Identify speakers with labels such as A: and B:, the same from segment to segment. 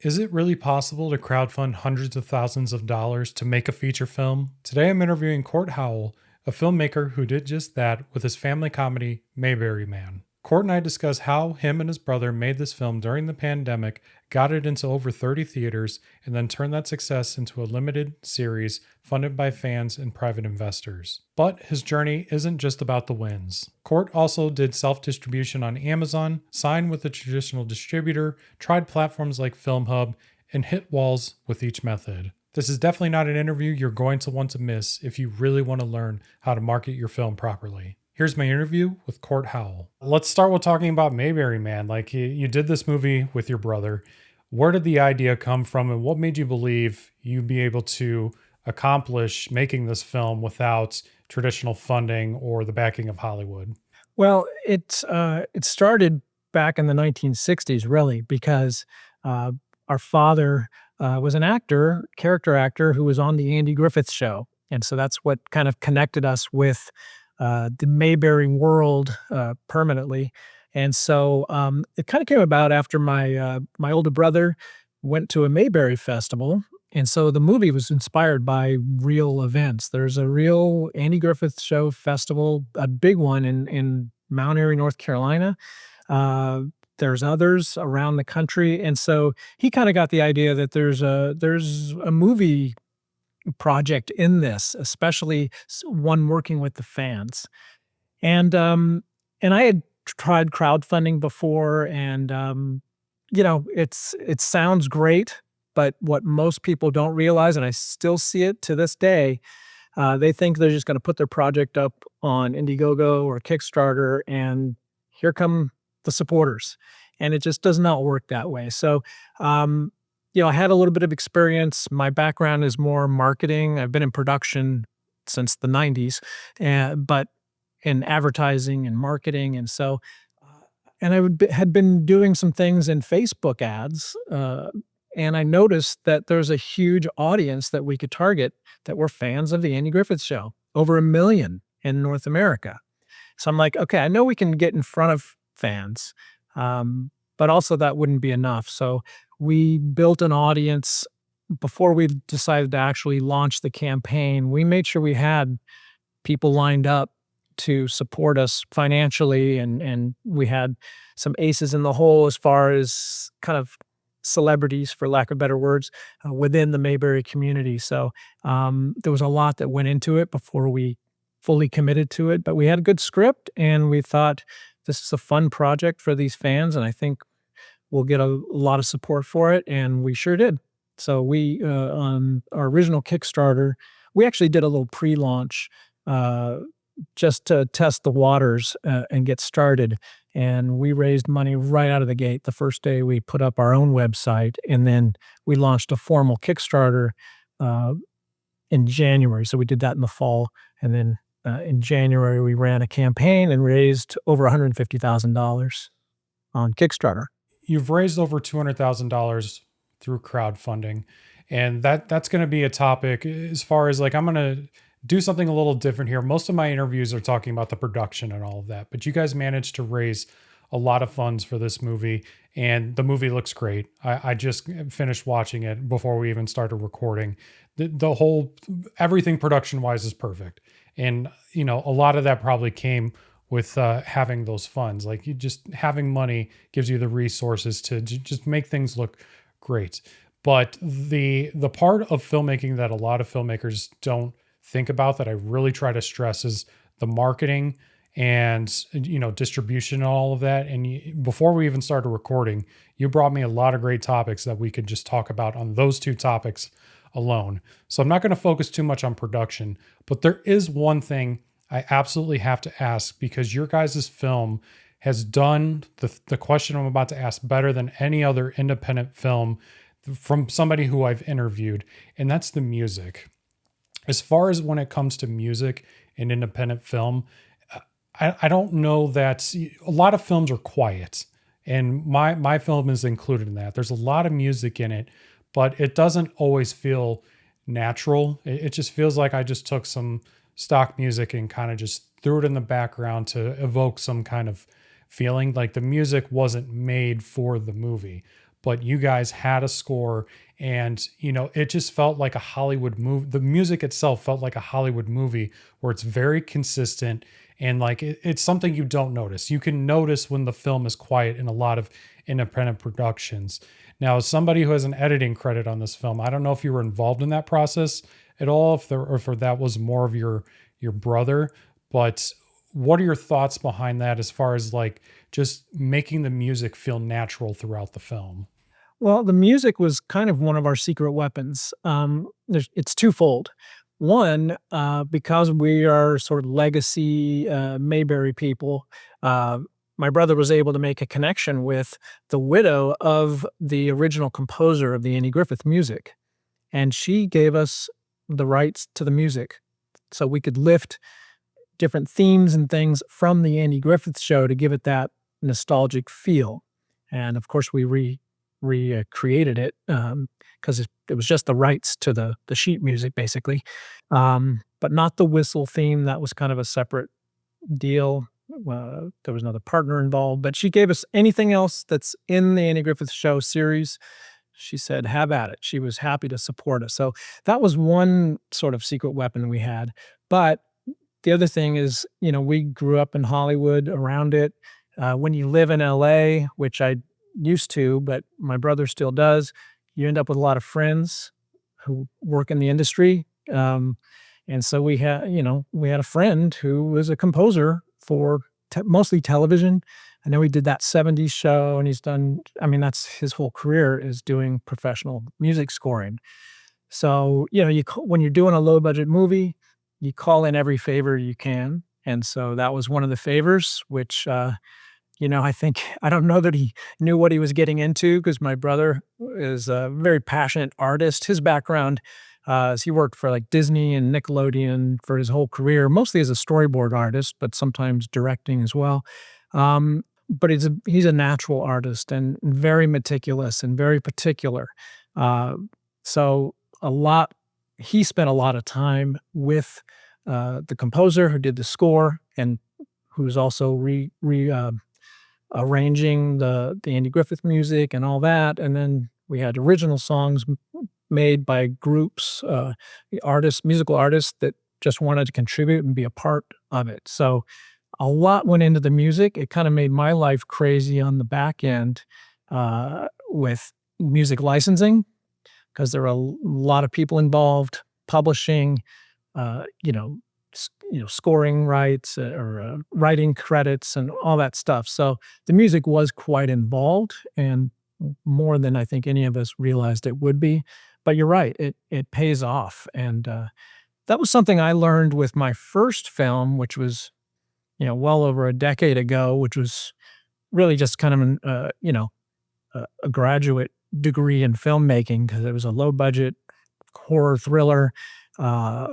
A: Is it really possible to crowdfund hundreds of thousands of dollars to make a feature film? Today I'm interviewing Court Howell, a filmmaker who did just that with his family comedy, Mayberry Man. Court and I discuss how him and his brother made this film during the pandemic, got it into over 30 theaters, and then turned that success into a limited series funded by fans and private investors. But his journey isn't just about the wins. Court also did self-distribution on Amazon, signed with a traditional distributor, tried platforms like Filmhub, and hit walls with each method. This is definitely not an interview you're going to want to miss if you really want to learn how to market your film properly. Here's my interview with Court Howell. Let's start with talking about Mayberry Man. Like, you did this movie with your brother. Where did the idea come from, and what made you believe you'd be able to accomplish making this film without traditional funding or the backing of Hollywood?
B: Well, it started back in the 1960s, really, because our father was an actor, character actor, who was on the Andy Griffith Show, and so that's what kind of connected us with the Mayberry world permanently. And so it kind of came about after my older brother went to a Mayberry festival. And so the movie was inspired by real events. There's a real Andy Griffith Show festival, a big one in Mount Airy, North Carolina. Uh, there's others around the country, and so he kind of got the idea that there's a movie project in this, especially one working with the fans. And I had tried crowdfunding before, and it sounds great, but what most people don't realize, and I still see it to this day, they think they're just going to put their project up on Indiegogo or Kickstarter, and here come the supporters, and it just does not work that way. So, I had a little bit of experience. My background is more marketing. I've been in production since the 90s, but in advertising and marketing. And so, and had been doing some things in Facebook ads. And I noticed that there's a huge audience that we could target that were fans of the Andy Griffith Show, over 1 million in North America. So I'm like, okay, I know we can get in front of fans, but also that wouldn't be enough. So we built an audience before we decided to actually launch the campaign. We made sure we had people lined up to support us financially, and we had some aces in the hole as far as kind of celebrities, for lack of better words, within the Mayberry community. So there was a lot that went into it before we fully committed to it, but we had a good script, and we thought this is a fun project for these fans, and I think we'll get a lot of support for it, and we sure did. So we, on our original Kickstarter, we actually did a little pre-launch just to test the waters and get started. And we raised money right out of the gate. The first day we put up our own website, and then we launched a formal Kickstarter in January. So we did that in the fall, and then in January we ran a campaign and raised over $150,000 on Kickstarter.
A: You've raised over $200,000 through crowdfunding, and that's going to be a topic as far as, like, I'm going to do something a little different here. Most of my interviews are talking about the production and all of that, but you guys managed to raise a lot of funds for this movie, and the movie looks great. I just finished watching it before we even started recording. The whole, everything production wise is perfect. And, a lot of that probably came with having those funds. Like, you just having money gives you the resources to just make things look great. But the part of filmmaking that a lot of filmmakers don't think about, that I really try to stress, is the marketing and distribution and all of that. And before we even started recording, you brought me a lot of great topics that we could just talk about on those two topics alone. So I'm not going to focus too much on production, but there is one thing I absolutely have to ask, because your guys' film has done the question I'm about to ask better than any other independent film from somebody who I've interviewed, and that's the music. As far as when it comes to music and independent film, I don't know that a lot of films are quiet, and my film is included in that. There's a lot of music in it, but it doesn't always feel natural. It just feels like I just took some stock music and kind of just threw it in the background to evoke some kind of feeling. Like, the music wasn't made for the movie. but you guys had a score, and it just felt like a Hollywood movie. The music itself felt like a Hollywood movie where it's very consistent, and like it's something you don't notice. You can notice when the film is quiet in a lot of independent productions. Now, as somebody who has an editing credit on this film, I don't know if you were involved in that process at all, if that was more of your brother, but what are your thoughts behind that as far as like just making the music feel natural throughout the film?
B: Well, the music was kind of one of our secret weapons. It's twofold. One, because we are sort of legacy Mayberry people, uh, my brother was able to make a connection with the widow of the original composer of the Andy Griffith music, and she gave us the rights to the music, so we could lift different themes and things from the Andy Griffith Show to give it that nostalgic feel. And of course, we recreated it because it was just the rights to the sheet music, basically, but not the whistle theme. That was kind of a separate deal. There was another partner involved, but she gave us anything else that's in the Andy Griffith Show series. She said, "Have at it." She was happy to support us. So that was one sort of secret weapon we had. But the other thing is, we grew up in Hollywood around it. When you live in LA, which I used to, but my brother still does, you end up with a lot of friends who work in the industry. And so we had a friend who was a composer for mostly television. I know he did that 70s show, and that's his whole career, is doing professional music scoring. So, when you're doing a low budget movie, you call in every favor you can. And so that was one of the favors, which, I don't know that he knew what he was getting into, because my brother is a very passionate artist. His background is he worked for like Disney and Nickelodeon for his whole career, mostly as a storyboard artist, but sometimes directing as well. But he's a natural artist and very meticulous and very particular. Uh, so he spent a lot of time with the composer who did the score, and who's also arranging the Andy Griffith music and all that. And then we had original songs made by groups, musical artists that just wanted to contribute and be a part of it. So a lot went into the music. It kind of made my life crazy on the back end with music licensing, because there were a lot of people involved, publishing, uh, you know, scoring rights, or writing credits and all that stuff. So the music was quite involved, and more than I think any of us realized it would be. But you're right, it pays off. And that was something I learned with my first film, which was, well over a decade ago, which was really just kind of a graduate degree in filmmaking, because it was a low budget horror thriller. Uh,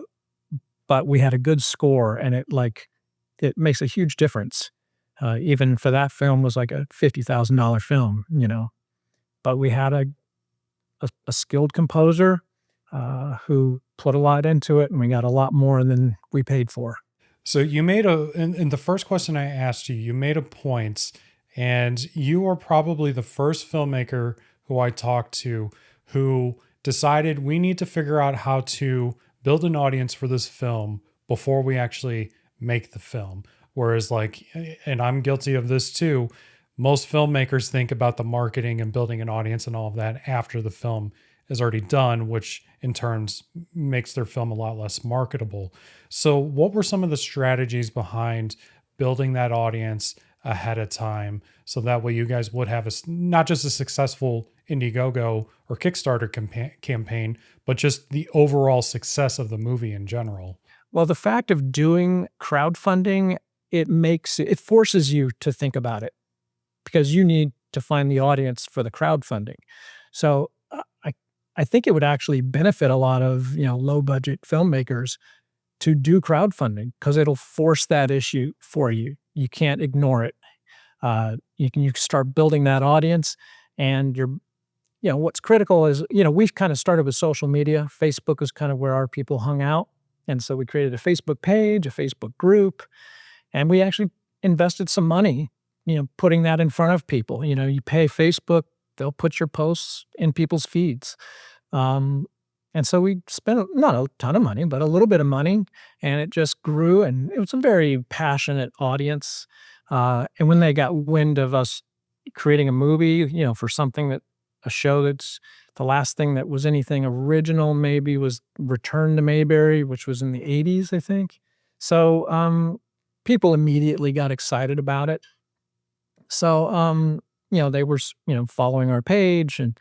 B: but we had a good score, and it makes a huge difference. Even for that film, was like a $50,000 film, but we had a skilled composer who put a lot into it, and we got a lot more than we paid for.
A: So you made in the first question I asked you, you made a point, and you are probably the first filmmaker who I talked to who decided we need to figure out how to build an audience for this film before we actually make the film. Whereas and I'm guilty of this too, most filmmakers think about the marketing and building an audience and all of that after the film is already done, which in turns makes their film a lot less marketable. So what were some of the strategies behind building that audience ahead of time, so that way you guys would have not just a successful Indiegogo or Kickstarter campaign, but just the overall success of the movie in general?
B: Well, the fact of doing crowdfunding, it forces you to think about it, because you need to find the audience for the crowdfunding. So I think it would actually benefit a lot of low budget filmmakers to do crowdfunding, because it'll force that issue for you. You can't ignore it. You can start building that audience, and what's critical is, we've kind of started with social media. Facebook is kind of where our people hung out. And so we created a Facebook page, a Facebook group, and we actually invested some money, putting that in front of people. You pay Facebook they'll put your posts in people's feeds. Um, and so we spent not a ton of money, but a little bit of money, and it just grew. And it was a very passionate audience. And when they got wind of us creating a movie, for something that a show that's the last thing that was anything original, maybe was Return to Mayberry, which was in the 80s, I think. So people immediately got excited about it. So they were following our page, and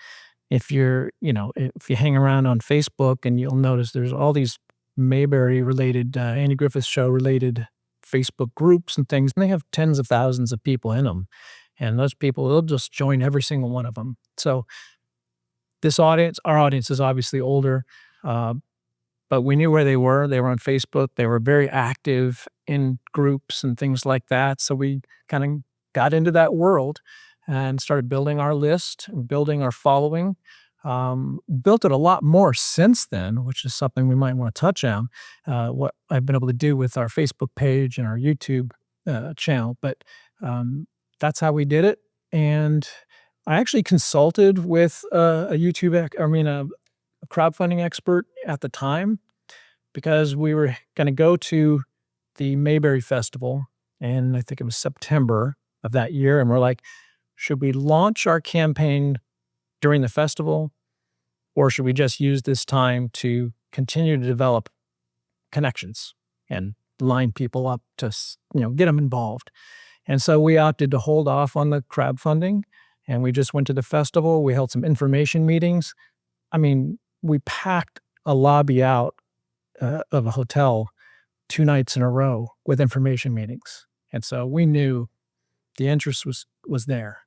B: if you hang around on Facebook, and you'll notice there's all these Mayberry related, Andy Griffith Show related Facebook groups and things, and they have tens of thousands of people in them. And those people, they'll just join every single one of them. So our audience is obviously older, uh, but we knew where they were. They were on Facebook. They were very active in groups and things like that. So we kind of got into that world and started building our list and building our following. Built it a lot more since then, which is something we might want to touch on. What I've been able to do with our Facebook page and our YouTube channel, but that's how we did it. And I actually consulted with a crowdfunding expert at the time, because we were going to go to the Mayberry Festival, and I think it was September of that year. And we're like, should we launch our campaign during the festival, or should we just use this time to continue to develop connections and line people up to, get them involved? And so we opted to hold off on the crowdfunding, and we just went to the festival. We held some information meetings. I mean, we packed a lobby out of a hotel 2 nights in a row with information meetings. And so we knew the interest was there.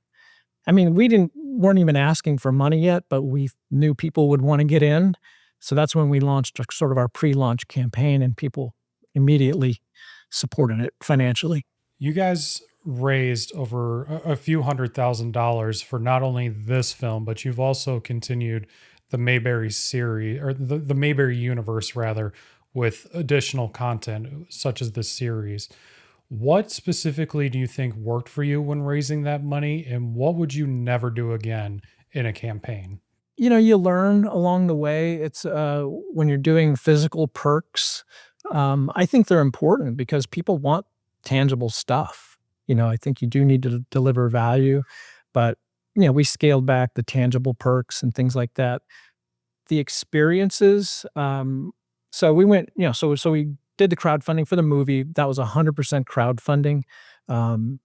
B: I mean, weren't even asking for money yet, but we knew people would want to get in. So that's when we launched sort of our pre-launch campaign, and people immediately supported it financially.
A: You guys raised over a few $100,000 for not only this film, but you've also continued the Mayberry series, or the Mayberry universe rather, with additional content such as this series. What specifically do you think worked for you when raising that money, and what would you never do again in a campaign?
B: You learn along the way. It's when you're doing physical perks, I think they're important because people want tangible stuff. I think you do need to deliver value, but we scaled back the tangible perks and things like that. The experiences. So we went, so we did the crowdfunding for the movie. That was 100% crowdfunding. Um,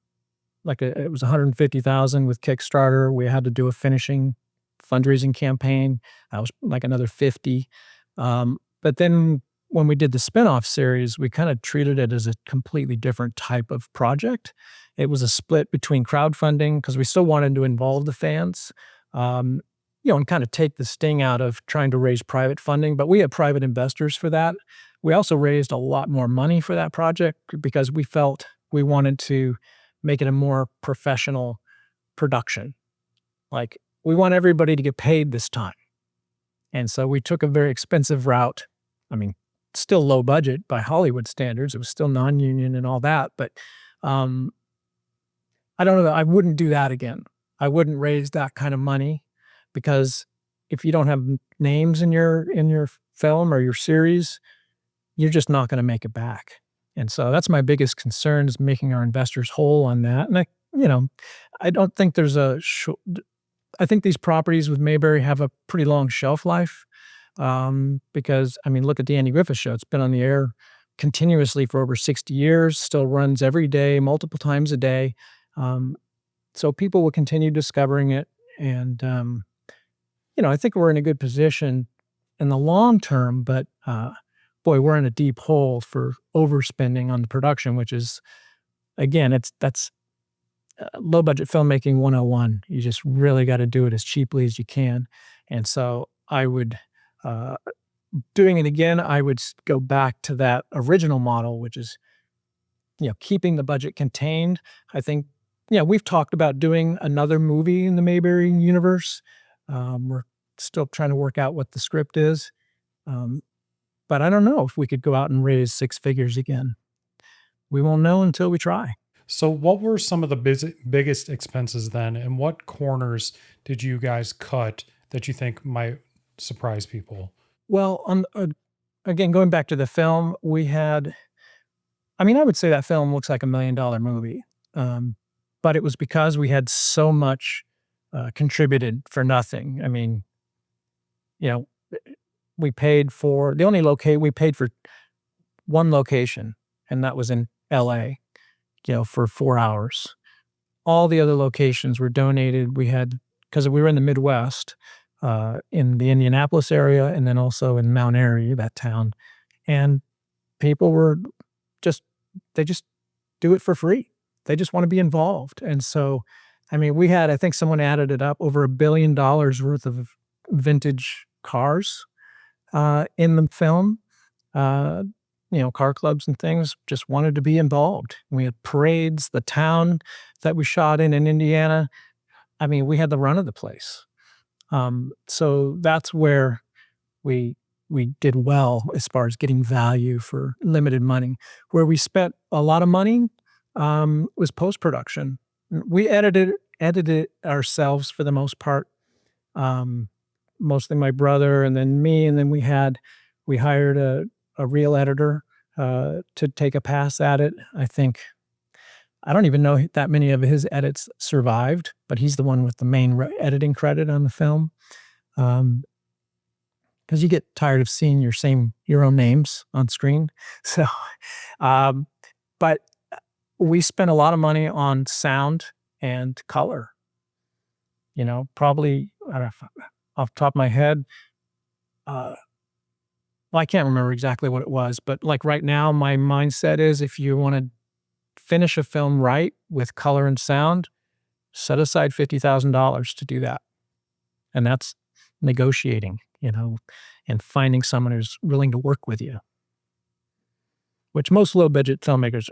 B: it was 150,000 with Kickstarter. We had to do a finishing fundraising campaign. That was like another 50. But then when we did the spinoff series, we kind of treated it as a completely different type of project. It was a split between crowdfunding, because we still wanted to involve the fans, um, and kind of take the sting out of trying to raise private funding. But we had private investors for that. We also raised a lot more money for that project because we felt we wanted to make it a more professional production. Like, we want everybody to get paid this time. And so we took a very expensive route. I mean, still low budget by Hollywood standards. It was still non-union and all that. But um, I don't know. I wouldn't do that again. I wouldn't raise that kind of money, because if you don't have names in your film or your series, you're just not going to make it back. And so that's my biggest concern, is making our investors whole on that. And I don't think there's I think these properties with Mayberry have a pretty long shelf life, because, I mean, look at the Andy Griffith Show. It's been on the air continuously for over 60 years, still runs every day, multiple times a day. Um, so people will continue discovering it. And, I think we're in a good position in the long term, but boy, we're in a deep hole for overspending on the production, which is, again, that's low budget filmmaking 101. You just really got to do it as cheaply as you can. And so I would, uh, doing it again, I would go back to that original model, which is, keeping the budget contained. I think, we've talked about doing another movie in the Mayberry universe. We're still trying to work out what the script is. Um, but I don't know if we could go out and raise 6 figures again. We won't know until we try.
A: So, what were some of the biggest expenses then, and what corners did you guys cut that you think might surprise people?
B: Well, again, going back to the film, we had I mean, I would say that film looks like $1 million movie, um, but it was because we had so much, contributed for nothing. I mean, you know, we paid for the only locate we paid for 1 location, and that was in LA, for 4 hours. All the other locations were donated. We had because we were in the Midwest, in the Indianapolis area and then also in Mount Airy, that town, and people were just they just do it for free. They just wanna be involved, and so, I mean, we had I think someone added it up, over $1 billion worth of vintage cars, in the film. Uh, car clubs and things just wanted to be involved. We had parades, the town that we shot in Indiana. I mean, we had the run of the place. So that's where we we did well as far as getting value for limited money. Where we spent a lot of money, was post-production. We edited ourselves for the most part, um, mostly my brother and then me, and then we hired a real editor, to take a pass at it. I don't even know that many of his edits survived, but he's the one with the main editing credit on the film. Um, because you get tired of seeing your own names on screen. So, um, but we spent a lot of money on sound and color. Probably I don't know, off the top of my head, uh, well, I can't remember exactly what it was, but like right now, my mindset is if you want to finish a film right with color and sound, set aside $50,000 to do that, and that's negotiating, and finding someone who's willing to work with you. Which most low budget filmmakers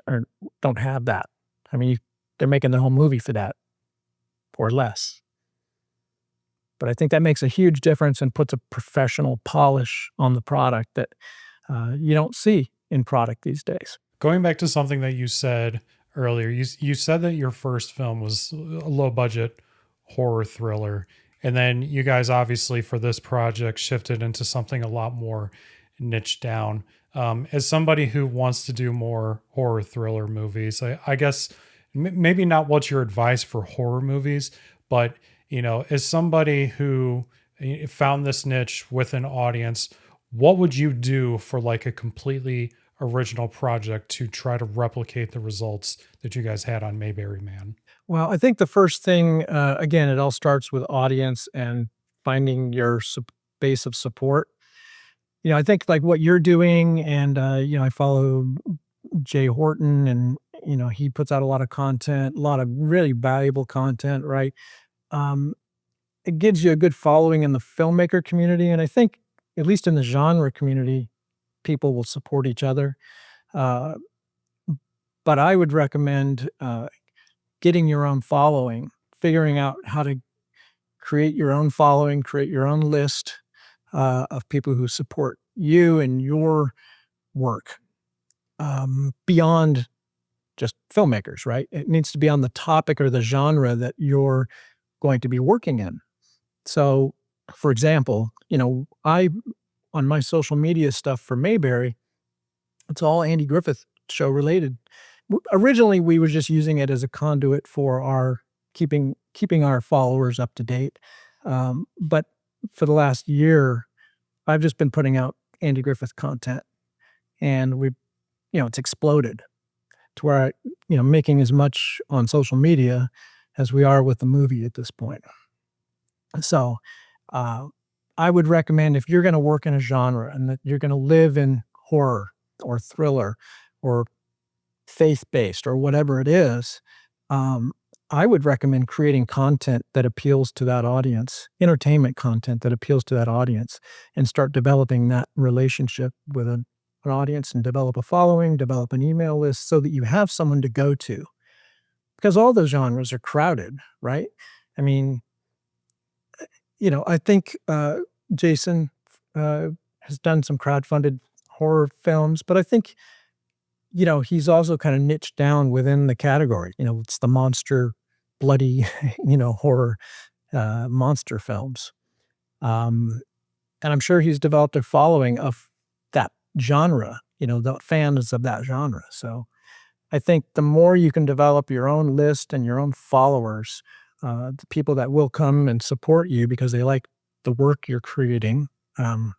B: don't have that. I mean, they're making the whole movie for that or less. But I think that makes a huge difference and puts a professional polish on the product that, you don't see in product these days.
A: Going back to something that you said earlier, you said that your first film was a low budget horror thriller, and then you guys obviously for this project shifted into something a lot more niche down. As somebody who wants to do more horror thriller movies, I guess maybe not what's your advice for horror movies, but as somebody who found this niche with an audience, what would you do for like a completely original project to try to replicate the results that you guys had on Mayberry Man?
B: Well, I think the first thing, again, it all starts with audience and finding your base of support. I think like what you're doing, and I follow Jay Horton, and he puts out a lot of content, a lot of really valuable content, right? Um, it gives you a good following in the filmmaker community, and I think at least in the genre community, people will support each other. Uh, but I would recommend getting your own following, figuring out how to create your own following, create your own list of people who support you and your work, beyond just filmmakers, right? It needs to be on the topic or the genre that you're going to be working in. So, for example, I on my social media stuff for Mayberry, it's all Andy Griffith show related. Originally, we were just using it as a conduit for our keeping our followers up to date. But for the last year, I've just been putting out Andy Griffith content, and it's exploded to where making as much on social media as we are with the movie at this point. So, uh, I would recommend if you're going to work in a genre and that you're going to live in horror or thriller or faith based or whatever it is, um, I would recommend creating content that appeals to that audience, entertainment content that appeals to that audience, and start developing that relationship with an audience and develop a following, develop an email list so that you have someone to go to. Because all those genres are crowded, right? I mean, I think Jason has done some crowdfunded horror films, but I think he's also kinda niched down within the category. It's the monster, bloody, horror, monster films. Um, and I'm sure he's developed a following of that genre, the fans of that genre. So I think the more you can develop your own list and your own followers, the people that will come and support you because they like the work you're creating, um,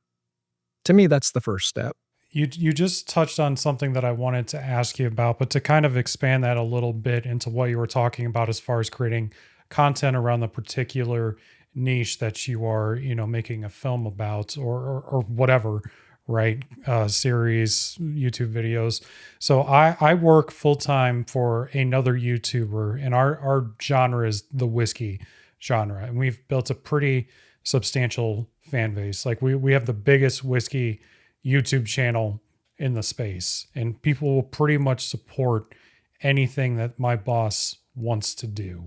B: to me, that's the first step.
A: You just touched on something that I wanted to ask you about, but to kind of expand that a little bit into what you were talking about as far as creating content around the particular niche that you are, making a film about or whatever, right? Series, YouTube videos. So I work full time for another YouTuber, and our genre is the whiskey genre, and we've built a pretty substantial fan base. Like we have the biggest whiskey YouTube channel in the space, and people will pretty much support anything that my boss wants to do,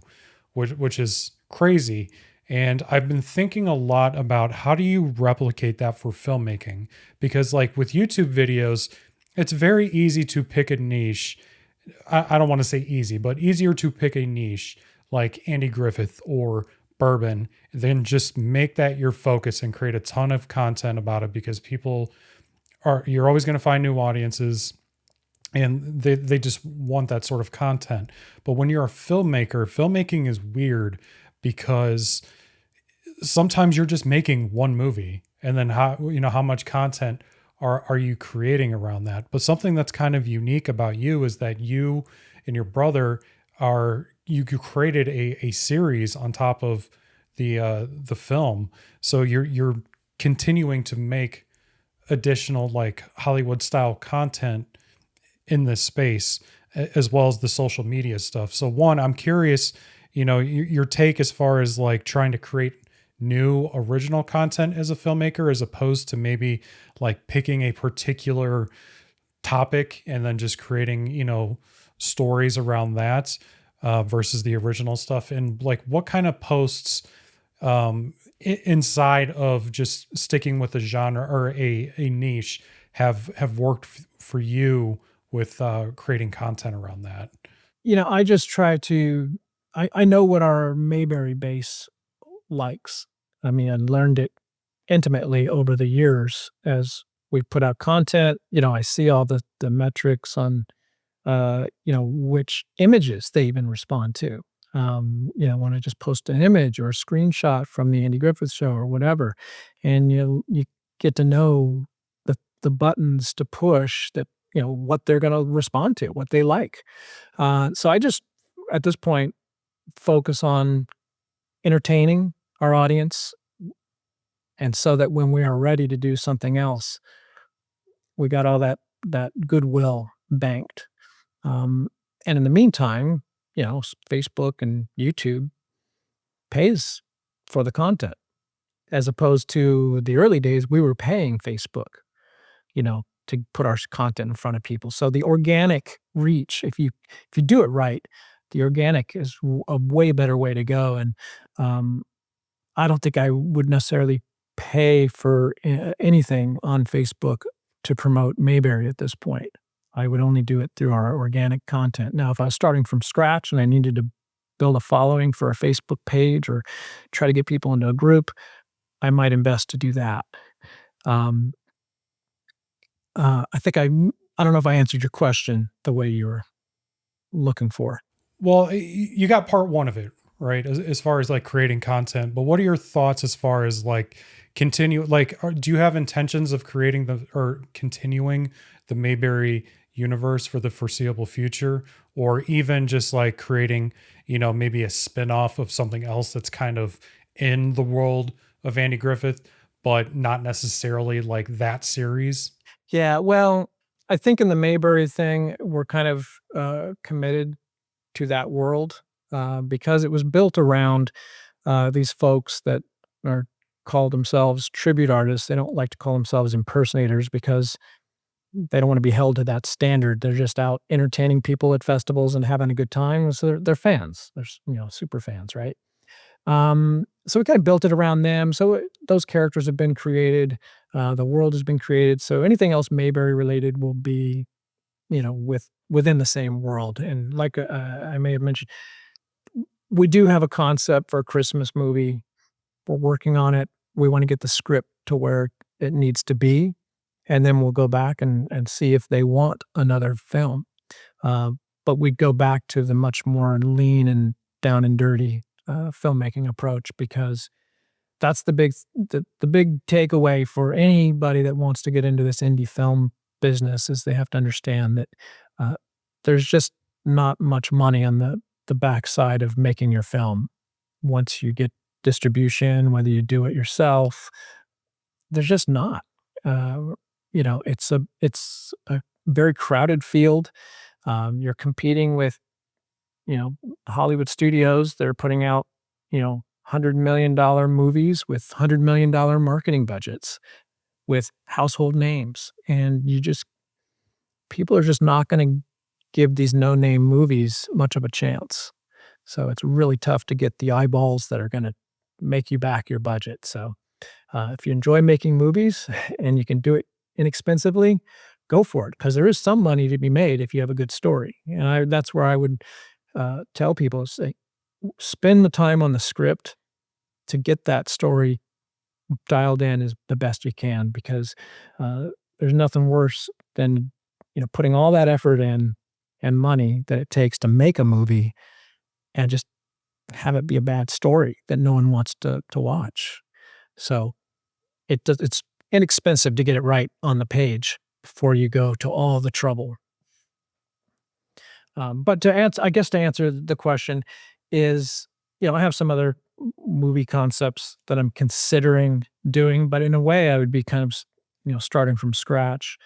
A: which is crazy. And I've been thinking a lot about how do you replicate that for filmmaking? Because, like with YouTube videos, it's very easy to pick a niche. I don't want to say easy, but easier to pick a niche like Andy Griffith or bourbon, than just make that your focus and create a ton of content about it, because people you're always going to find new audiences, and they just want that sort of content. But when you're a filmmaker, filmmaking is weird because sometimes you're just making one movie, and then how much content are you creating around that? But something that's kind of unique about you is that you and your brother you created a series on top of the film. So you're continuing to make additional like Hollywood style content in this space, as well as the social media stuff. So one, I'm curious, your take as far as like trying to create new original content as a filmmaker, as opposed to maybe like picking a particular topic and then just creating, stories around that, versus the original stuff. And like, what kind of posts, inside of just sticking with a genre or a niche have worked for you with creating content around that?
B: I just try to I know what our Mayberry base likes. I mean, I learned it intimately over the years as we put out content. I see all the metrics on, which images they even respond to. When I just post an image or a screenshot from the Andy Griffith Show or whatever, and you get to know the buttons to push that, what they're going to respond to, what they like. So I just at this point focus on entertaining our audience, and so that when we are ready to do something else, we got all that goodwill banked. Um, and in the meantime, Facebook and YouTube pays for the content, as opposed to the early days, we were paying Facebook, to put our content in front of people. So the organic reach, if you do it right, the organic is a way better way to go. And um, I don't think I would necessarily pay for anything on Facebook to promote Mayberry at this point. I would only do it through our organic content. Now, if I was starting from scratch and I needed to build a following for a Facebook page or try to get people into a group, I might invest to do that. Um, I don't know if I answered your question the way you were looking for.
A: Well, you got part one of it, right? As far as like creating content, but what are your thoughts as far as like do you have intentions of creating or continuing the Mayberry universe for the foreseeable future, or even just like creating, maybe a spin-off of something else that's kind of in the world of Andy Griffith, but not necessarily like that series?
B: Yeah, well, I think in the Mayberry thing, we're kind of committed to that world, because it was built around these folks that are call themselves tribute artists. They don't like to call themselves impersonators because they don't want to be held to that standard. They're just out entertaining people at festivals and having a good time. So they're fans. They're super fans, right? So we kind of built it around them. So those characters have been created. The world has been created. So anything else Mayberry related will be within the same world. And like I may have mentioned, we do have a concept for a Christmas movie. We're working on it. We want to get the script to where it needs to be, and then we'll go back and see if they want another film. Uh, but we go back to the much more lean and down and dirty filmmaking approach, because that's the big takeaway for anybody that wants to get into this indie film business, is they have to understand that uh, there's just not much money on the backside of making your film. Once you get distribution, whether you do it yourself, there's just not. Uh, it's a very crowded field. You're competing with, Hollywood studios. They're putting out, $100 million movies with $100 million marketing budgets with household names. And people are just not going to give these no name movies much of a chance. So it's really tough to get the eyeballs that are going to make you back your budget. So if you enjoy making movies and you can do it inexpensively, go for it, because there is some money to be made if you have a good story. And that's where I would tell people, say, spend the time on the script to get that story dialed in as the best you can, because uh, there's nothing worse than putting all that effort in and money that it takes to make a movie and just have it be a bad story that no one wants to watch. So it's inexpensive to get it right on the page before you go to all the trouble. But to answer the question is, I have some other movie concepts that I'm considering doing, but in a way, I would be kind of, starting from scratch,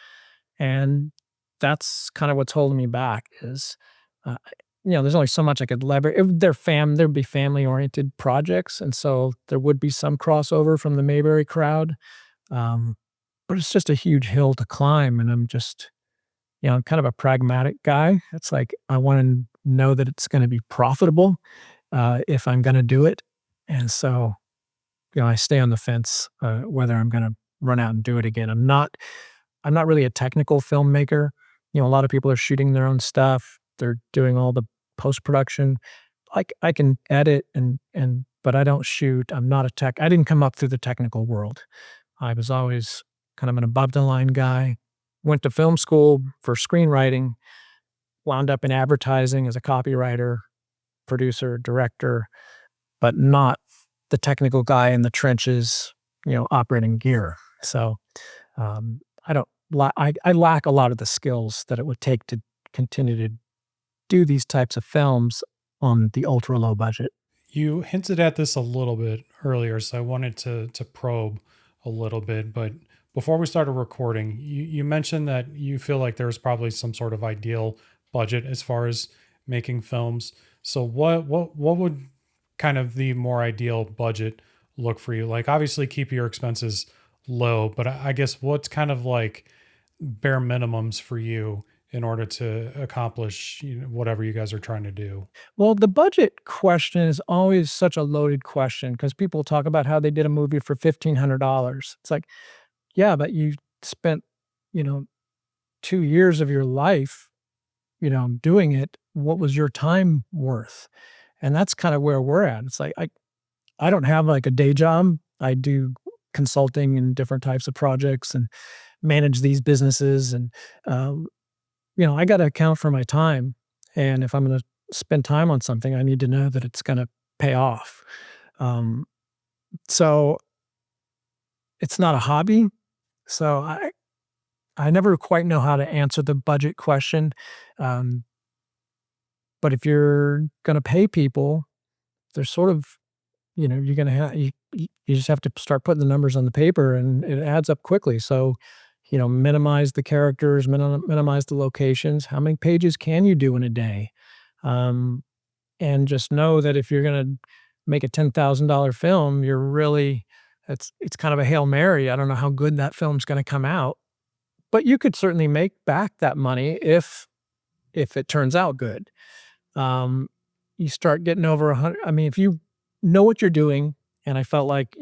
B: and that's kind of what's holding me back. Is, uh, there's only so much I could leverage. There'd be family oriented projects, and so there would be some crossover from the Mayberry crowd, um, but it's just a huge hill to climb, and I'm kind of a pragmatic guy. It's like I want to know that it's going to be profitable if I'm going to do it, and so I stay on the fence whether I'm going to run out and do it again. I'm not really a technical filmmaker. A lot of people are shooting their own stuff. They're doing all the post production. Like I can edit but I don't shoot. I'm not a tech. I didn't come up through the technical world. I was always kind of an above the line guy. Went to film school for screenwriting, wound up in advertising as a copywriter, producer, director, but not the technical guy in the trenches, operating gear. So I don't, I lack a lot of the skills that it would take to continue to do these types of films on the ultra low budget.
A: You hinted at this a little bit earlier, so I wanted to probe a little bit. But before we started recording, you mentioned that you feel like there's probably some sort of ideal budget as far as making films. So what would kind of the more ideal budget look for you? Like obviously keep your expenses low, but I guess what's kind of like bare minimums for you in order to accomplish whatever you guys are trying to do?
B: Well, the budget question is always such a loaded question, because people talk about how they did a movie for $1,500. It's like, yeah, but you spent, you know, 2 years of your life, doing it. What was your time worth? And that's kind of where we're at. It's like, I don't have like a day job. I do consulting in different types of projects and manage these businesses. And, I got to account for my time. And if I'm going to spend time on something, I need to know that it's going to pay off. Um, so it's not a hobby. So I never quite know how to answer the budget question. Um, but if you're going to pay people, there's sort of, you're going to have, you just have to start putting the numbers on the paper, and it adds up quickly. So, minimize the characters, minimize the locations. How many pages can you do in a day? Um, and just know that if you're going to make a $10,000 film, it's kind of a Hail Mary. I don't know how good that film's going to come out, but you could certainly make back that money if it turns out good. Um, you start getting over 100. I mean, if you know what you're doing, and I felt like,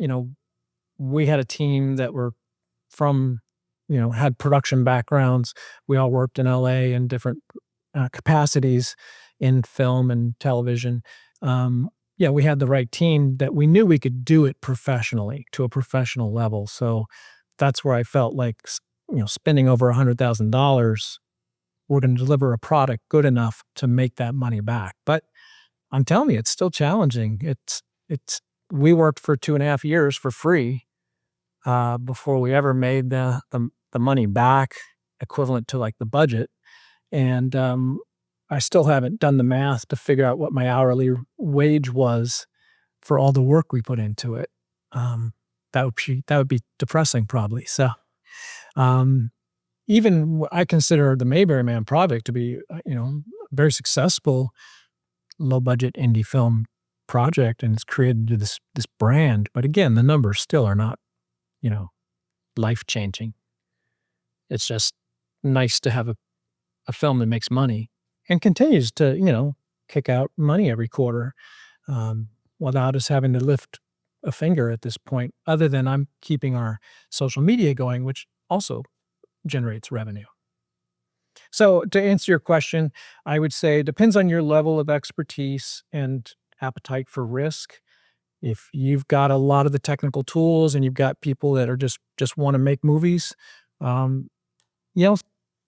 B: we had a team that were from had production backgrounds. We all worked in LA in different capacities in film and television. Yeah, we had the right team that we knew we could do it professionally to a professional level. So that's where I felt like, spending over $100,000, we're going to deliver a product good enough to make that money back. But I'm telling you, it's still challenging. We worked for 2.5 years for free before we ever made the money back equivalent to like the budget. And I still haven't done the math to figure out what my hourly wage was for all the work we put into it. Um, that would be depressing probably. So um, I consider the Mayberry Man project to be very successful low budget indie film project, and it's created this brand. But again, the numbers still are not you know life changing. It's just nice to have a film that makes money and continues to, kick out money every quarter, um, without us having to lift a finger at this point, other than I'm keeping our social media going, which also generates revenue. So to answer your question, I would say it depends on your level of expertise and appetite for risk. If you've got a lot of the technical tools and you've got people that are just want to make movies, um, you know,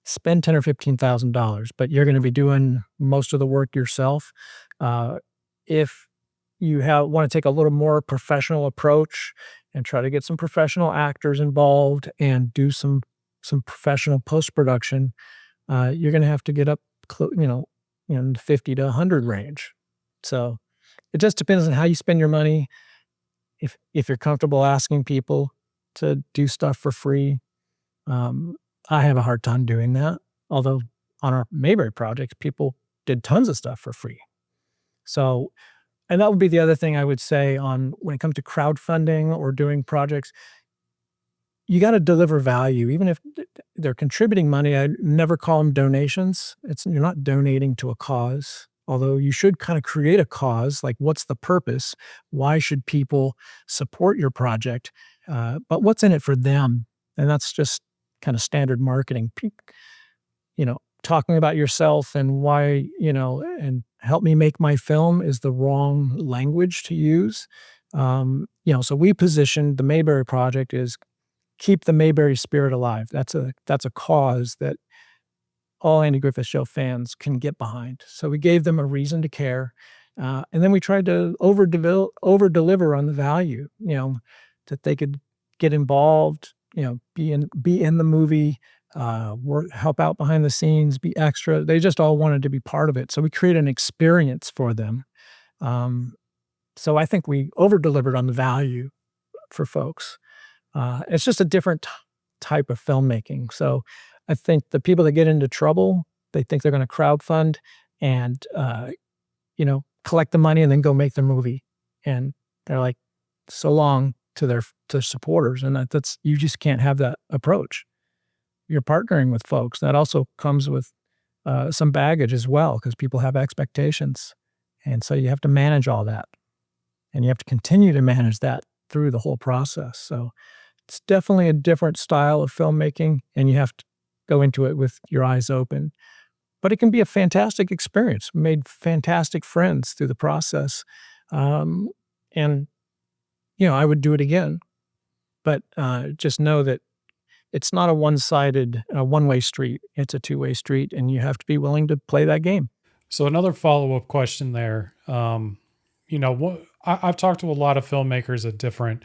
B: spend 10 or $15,000, but you're going to be doing most of the work yourself. If you want to take a little more professional approach and try to get some professional actors involved and do some professional post production, you're going to have to get up, in the 50 to 100 range. So it just depends on how you spend your money. If you're comfortable asking people to do stuff for free, um, I have a hard time doing that. Although on our Mayberry projects, people did tons of stuff for free. So, and that would be the other thing I would say on when it comes to crowdfunding or doing projects, you got to deliver value, even if they're contributing money. I never call them donations. You're not donating to a cause, although you should kind of create a cause. Like, what's the purpose? Why should people support your project? But what's in it for them? And that's just kind of standard marketing. Talking about yourself and why, and help me make my film is the wrong language to use. So we positioned the Mayberry project is keep the Mayberry spirit alive. That's a cause that all Andy Griffith Show fans can get behind. So we gave them a reason to care, and then we tried to over deliver on the value. That they could get involved. Be in the movie, work, help out behind the scenes, be extra. They just all wanted to be part of it. So we created an experience for them. Um, so I think we over delivered on the value for folks. It's just a different type of filmmaking. So I think the people that get into trouble, they think they're going to crowdfund and, collect the money and then go make their movie. And they're like, so long to to supporters. And that's, you just can't have that approach. You're partnering with folks. That also comes with some baggage as well, because people have expectations. And so you have to manage all that. And you have to continue to manage that through the whole process. So it's definitely a different style of filmmaking, and you have to go into it with your eyes open. But it can be a fantastic experience. We made fantastic friends through the process. And, I would do it again. But just know that it's not a one-sided, one-way street. It's a two-way street, and you have to be willing to play that game.
A: So another follow-up question there. I've talked to a lot of filmmakers at different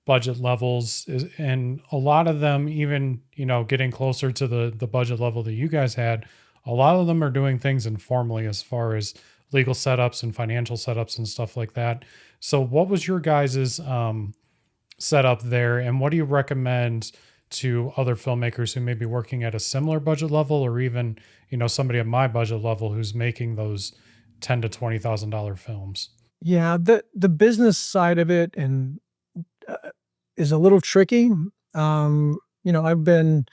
A: budget levels, and a lot of them, even getting closer to the budget level that you guys had, a lot of them are doing things informally as far as legal setups and financial setups and stuff like that. So what was your guys's setup there, and what do you recommend to other filmmakers who may be working at a similar budget level, or even somebody at my budget level who's making those $10,000 to $20,000 films?
B: Yeah, the business side of it and is a little tricky. I've been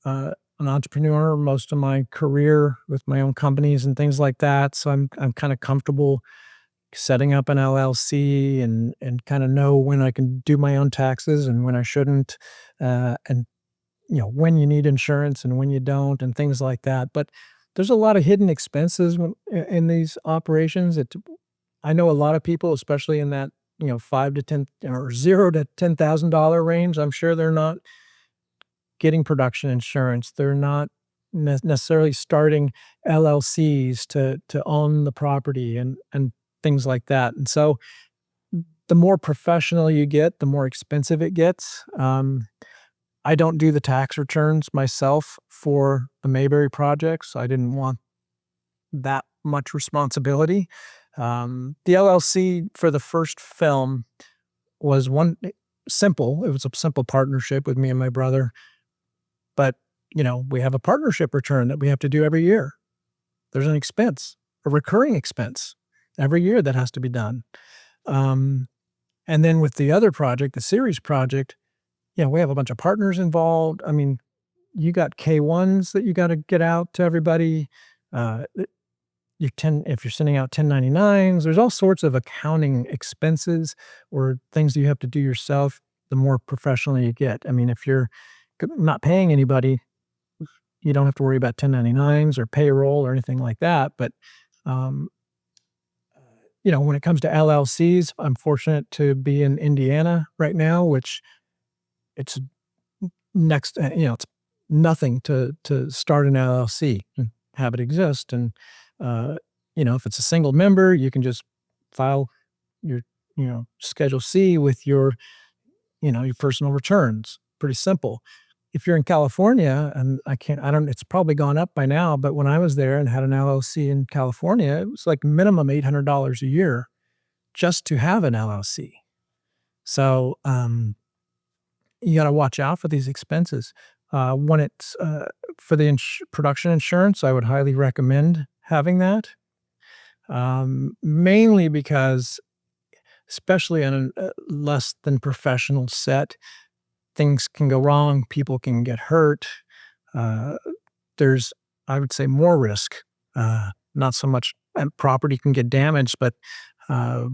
B: an entrepreneur most of my career with my own companies and things like that, so I'm kind of comfortable setting up an LLC and kind of know when I can do my own taxes and when I shouldn't, and when you need insurance and when you don't and things like that. But there's a lot of hidden expenses in these operations. I know a lot of people, especially in that, 5 to 10 or 0 to $10,000 range. I'm sure they're not getting production insurance. They're not necessarily starting LLCs to own the property and things like that. And so the more professional you get, the more expensive it gets. I don't do the tax returns myself for the Mayberry projects. I didn't want that much responsibility. The LLC for the first film was simple. It was a simple partnership with me and my brother. But, we have a partnership return that we have to do every year. There's an expense, a recurring expense every year that has to be done. And then with the other project, the series project, we have a bunch of partners involved. I mean, you got K-1s that you got to get out to everybody. Uh, if you're sending out 1099s, there's all sorts of accounting expenses or things that you have to do yourself, the more professional you get. I mean, if you're not paying anybody, you don't have to worry about 1099s or payroll or anything like that. But, um, when it comes to LLCs, I'm fortunate to be in Indiana right now, which it's it's nothing to start an LLC and have it exist. And, if it's a single member, you can just file your, Schedule C with your personal returns. Pretty simple. If you're in California, and it's probably gone up by now, but when I was there and had an LLC in California, it was like minimum $800 a year just to have an LLC. So, you got to watch out for these expenses. When it's for the production insurance, I would highly recommend having that. Mainly because, especially on a less than professional set, things can go wrong, people can get hurt. Uh, there's, I would say, more risk. Not so much property can get damaged, but uh,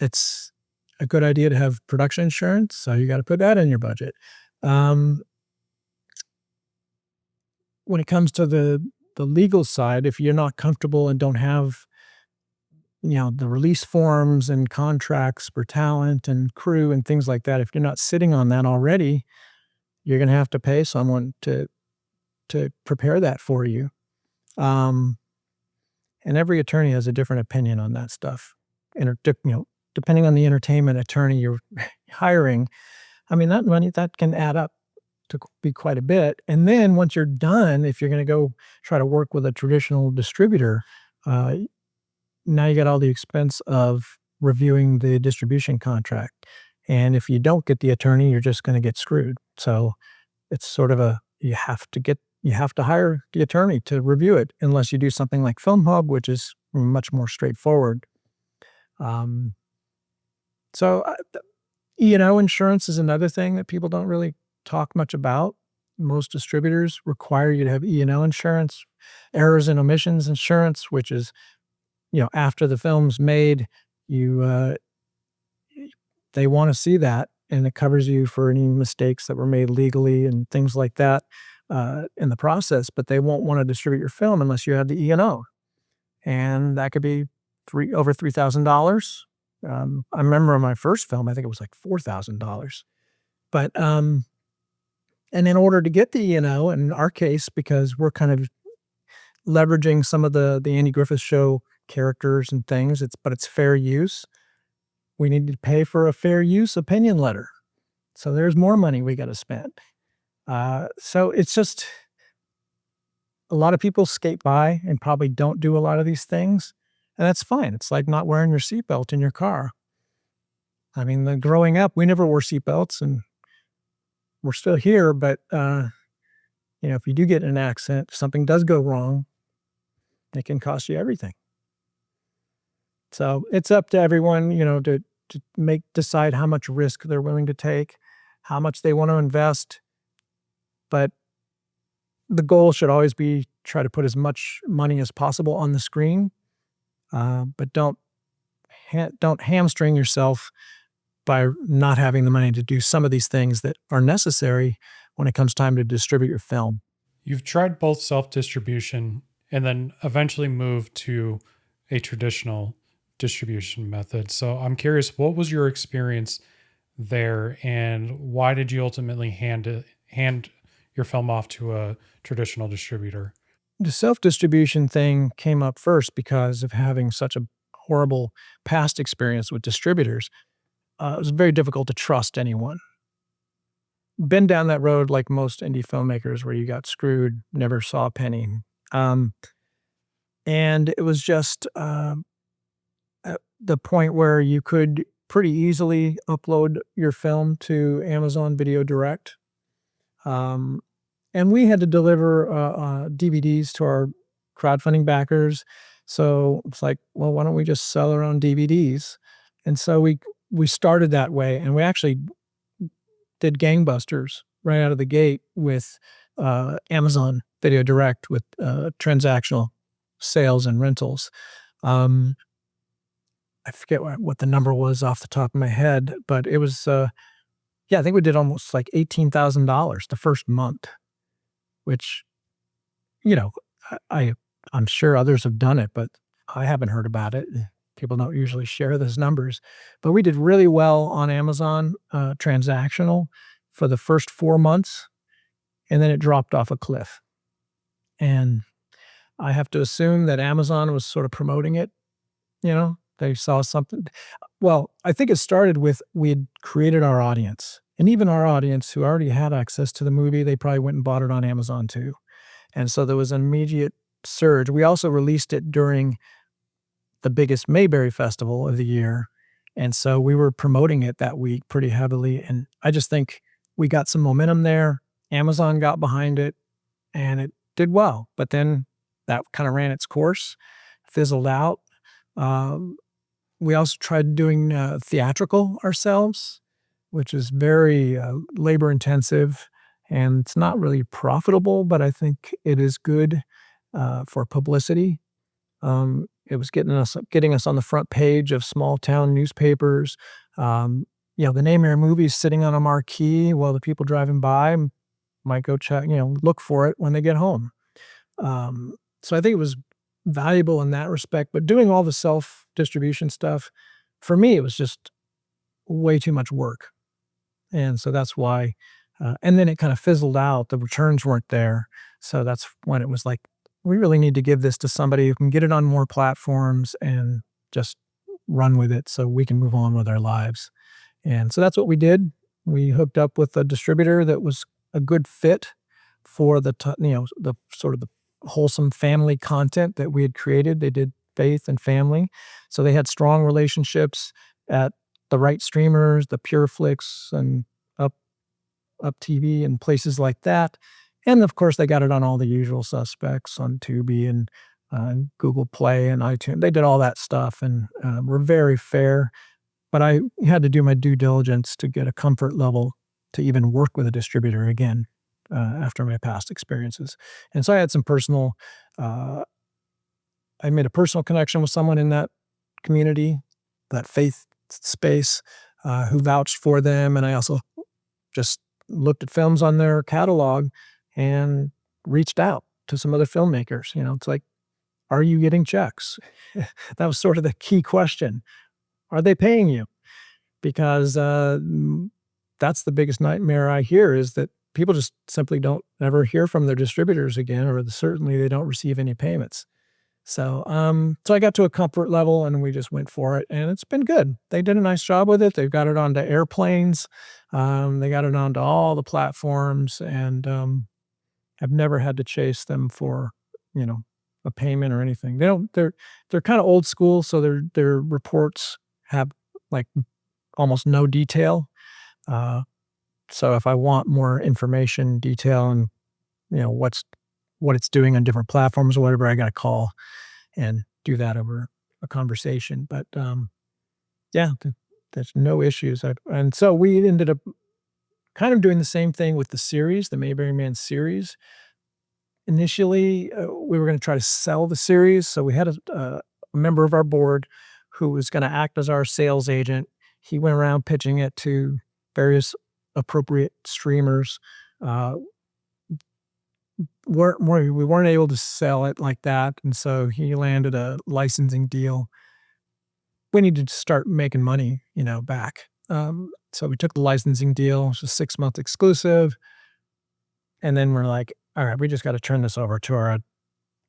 B: it's a good idea to have production insurance. So you got to put that in your budget. Um, when it comes to the legal side, if you're not comfortable and don't have the release forms and contracts for talent and crew and things like that, if you're not sitting on that already, you're going to have to pay someone to prepare that for you. And every attorney has a different opinion on that stuff. And, depending on the entertainment attorney you're hiring, I mean, that money, that can add up to be quite a bit. And then once you're done, if you're going to go try to work with a traditional distributor, now you got all the expense of reviewing the distribution contract. And if you don't get the attorney, you're just going to get screwed. So it's sort of you have to hire the attorney to review it, unless you do something like Filmhub, which is much more straightforward. So E&O insurance is another thing that people don't really talk much about. Most distributors require you to have E&O insurance, errors and omissions insurance, which is, after the film's made, they want to see that, and it covers you for any mistakes that were made legally and things like that in the process. But they won't want to distribute your film unless you have the E&O, and that could be over $3,000. I remember on my first film, I think it was like $4,000. But and in order to get the E&O, in our case, because we're kind of leveraging some of the Andy Griffith Show characters and things, but it's fair use. We need to pay for a fair use opinion letter. So there's more money we got to spend. So it's just, a lot of people skate by and probably don't do a lot of these things. And that's fine. It's like not wearing your seatbelt in your car. I mean, growing up, we never wore seatbelts, and we're still here. But, if you do get in an accident, if something does go wrong, it can cost you everything. So it's up to everyone, to decide how much risk they're willing to take, how much they want to invest. But the goal should always be try to put as much money as possible on the screen. But don't hamstring yourself by not having the money to do some of these things that are necessary when it comes time to distribute your film.
A: You've tried both self distribution and then eventually moved to a traditional distribution method. So I'm curious, what was your experience there, and why did you ultimately hand your film off to a traditional distributor?
B: The self-distribution thing came up first because of having such a horrible past experience with distributors. It was very difficult to trust anyone. Been down that road like most indie filmmakers where you got screwed, never saw a penny. Um, and it was just, at the point where you could pretty easily upload your film to Amazon Video Direct. Um, and we had to deliver, DVDs to our crowdfunding backers. So it's like, well, why don't we just sell our own DVDs? And so we started that way, and we actually did gangbusters right out of the gate with Amazon Video Direct with transactional sales and rentals. Um, I forget what the number was off the top of my head, but it was yeah, I think we did almost like $18,000 the first month, which you know I'm sure others have done it, but I haven't heard about it. People don't usually share those numbers, but we did really well on Amazon transactional for the first 4 months, and then it dropped off a cliff. And I have to assume that Amazon was sort of promoting it. They saw something. Well, I think it started with we had created our audience, and even our audience who already had access to the movie, they probably went and bought it on Amazon too. And so there was an immediate surge. We also released it during the biggest Mayberry festival of the year, and so we were promoting it that week pretty heavily, and I just think we got some momentum there. Amazon got behind it, and it did well, but then that kinda ran its course, fizzled out. Um, we also tried doing, theatrical ourselves, which is very, labor intensive, and it's not really profitable, but I think it is good, for publicity. It was getting us on the front page of small town newspapers. Um, the name of your movie is sitting on a marquee while the people driving by might go check, look for it when they get home. So I think it was valuable in that respect, but doing all the self-distribution stuff, for me, it was just way too much work. And so that's why, and then it kind of fizzled out. The returns weren't there. So that's when it was like, we really need to give this to somebody who can get it on more platforms and just run with it so we can move on with our lives. And so that's what we did. We hooked up with a distributor that was a good fit for the sort of the wholesome family content that we had created. They did faith and family. So they had strong relationships at the right streamers, the PureFlix and Up Up TV and places like that. And of course, they got it on all the usual suspects on Tubi and Google Play and iTunes. They did all that stuff and were very fair. But I had to do my due diligence to get a comfort level to even work with a distributor again after my past experiences. And so I had some uh, I made a personal connection with someone in that community, that faith space, who vouched for them. And I also just looked at films on their catalog and reached out to some other filmmakers. It's like, are you getting checks? That was sort of the key question. Are they paying you? Because that's the biggest nightmare I hear is that people just simply don't ever hear from their distributors again, or certainly they don't receive any payments. So I got to a comfort level and we just went for it, and it's been good. They did a nice job with it. They've got it onto airplanes. They got it onto all the platforms, and I've never had to chase them for, you know, a payment or anything. They don't. They're kind of old school, so their reports have like almost no detail. Uh, so if I want more information, detail, and what it's doing on different platforms or whatever, I got to call and do that over a conversation. But yeah, there's no issues. And so we ended up kind of doing the same thing with the series, the Mayberry Man series. Initially, we were going to try to sell the series, so we had a member of our board who was going to act as our sales agent. He went around pitching it to various appropriate streamers, uh, we weren't able to sell it like that, and so he landed a licensing deal. We needed to start making money, back. So we took the licensing deal. It was a 6-month exclusive, and then we're like, "All right, we just gotta turn this over to our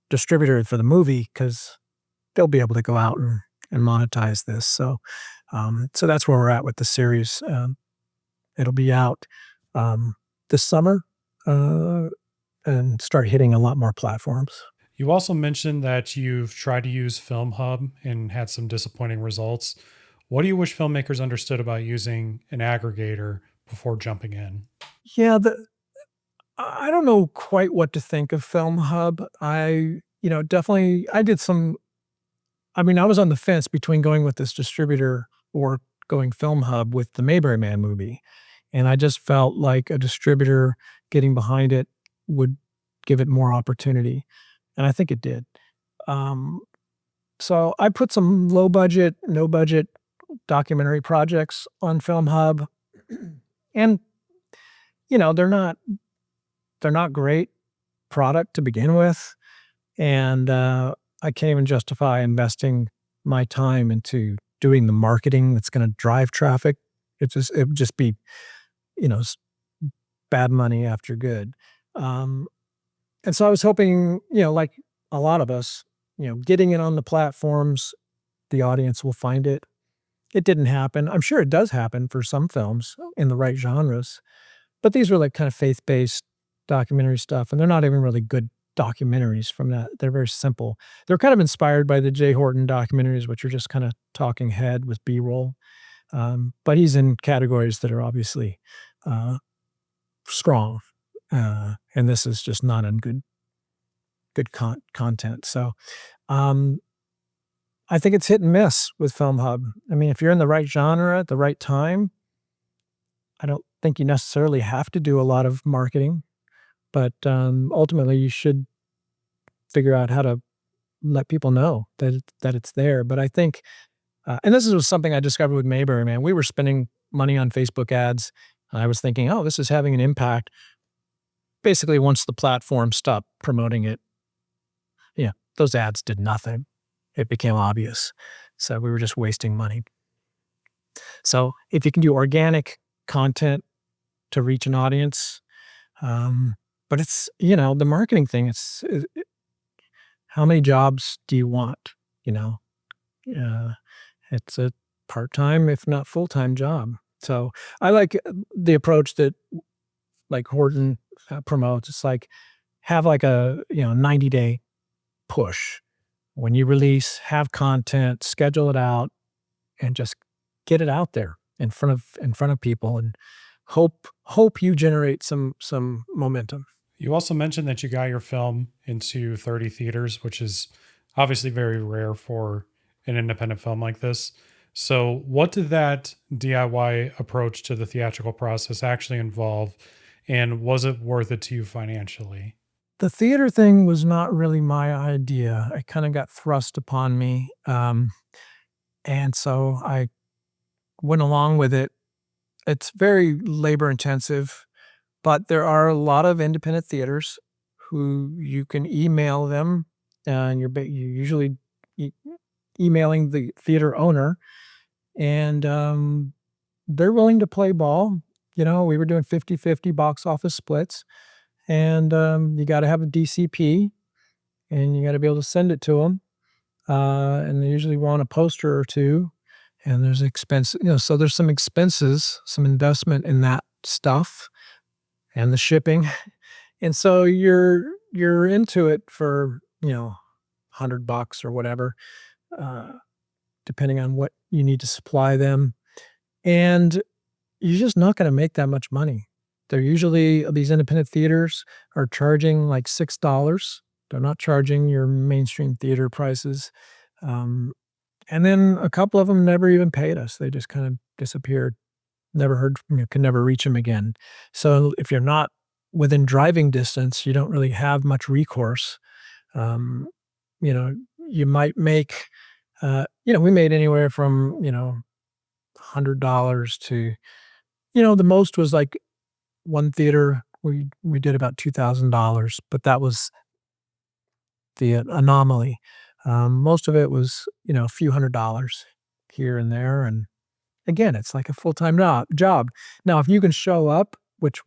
B: distributor for the movie because they'll be able to go out and monetize this." So that's where we're at with the series. It'll be out, um, this summer, uh, and start hitting a lot more platforms.
A: You also mentioned that you've tried to use Filmhub and had some disappointing results. What do you wish filmmakers understood about using an aggregator before jumping in?
B: Yeah, I don't know quite what to think of Filmhub. Definitely I did some I mean, I was on the fence between going with this distributor or going Filmhub with the Mayberry Man movie, and I just felt like a distributor getting behind it would give it more opportunity, and I think it did. Um, so I put some low budget, no budget documentary projects on Filmhub, and, they're not great product to begin with, and, I can't even justify investing my time into doing the marketing that's gonna drive traffic. It would just be, you know, s bad money after good. Um, and so I was hoping, like a lot of us, getting it on the platforms, the audience will find it. It didn't happen. I'm sure it does happen for some films in the right genres, but these were like kind of faith-based documentary stuff, and they're not even really good documentaries from that. They're very simple. They're kind of inspired by the Jay Horton documentaries, which are just kind of talking head with B-roll. But he's in categories that are obviously uh, strong, and this is just not in good content. So um, I think it's hit and miss with Filmhub. I mean, if you're in the right genre at the right time, I don't think you necessarily have to do a lot of marketing, but ultimately you should figure out how to let people know that it's there. But I think, and this was something I discovered with Mayberry Man. We were spending money on Facebook ads. I was thinking, oh, this is having an impact. Basically, once the platform stopped promoting it, those ads did nothing. It became obvious. So we were just wasting money. So if you can do organic content to reach an audience, but it's, the marketing thing, how many jobs do you want? You know, uh, it's a part-time, if not full-time job. So I like the approach that like Horton promotes. It's like have like a 90-day push. When you release, have content, schedule it out, and just get it out there in front of people, and hope you generate some momentum.
A: You also mentioned that you got your film into 30 theaters, which is obviously very rare for an independent film like this. So, what did that DIY approach to the theatrical process actually involve? And was it worth it to you financially?
B: The theater thing was not really my idea. It kind of got thrust upon me, and so I went along with it. It's very labor intensive, but there are a lot of independent theaters who you can email them, and you're usually e emailing the theater owner, and, they're willing to play ball. We were doing 50-50 box office splits, and, you gotta have a DCP, and you gotta be able to send it to them, and they usually want a poster or 2, and there's expense so there's some expenses, some investment in that stuff and the shipping. And so you're into it for, $100 or whatever, uh, depending on what you need to supply them, and you're just not gonna make that much money. They're usually these independent theaters are charging like $6. They're not charging your mainstream theater prices, um, and then a couple of them never even paid us. They just kind of disappeared. Never heard from you, could never reach them again. So if you're not within driving distance, you don't really have much recourse. Um, you know, you might make, we made anywhere from, $100 to, the most was like one theater we did about $2,000, but that was the anomaly. Most of it was, a few $100s here and there, and again, it's like a full-time job. Now, if you can show up, which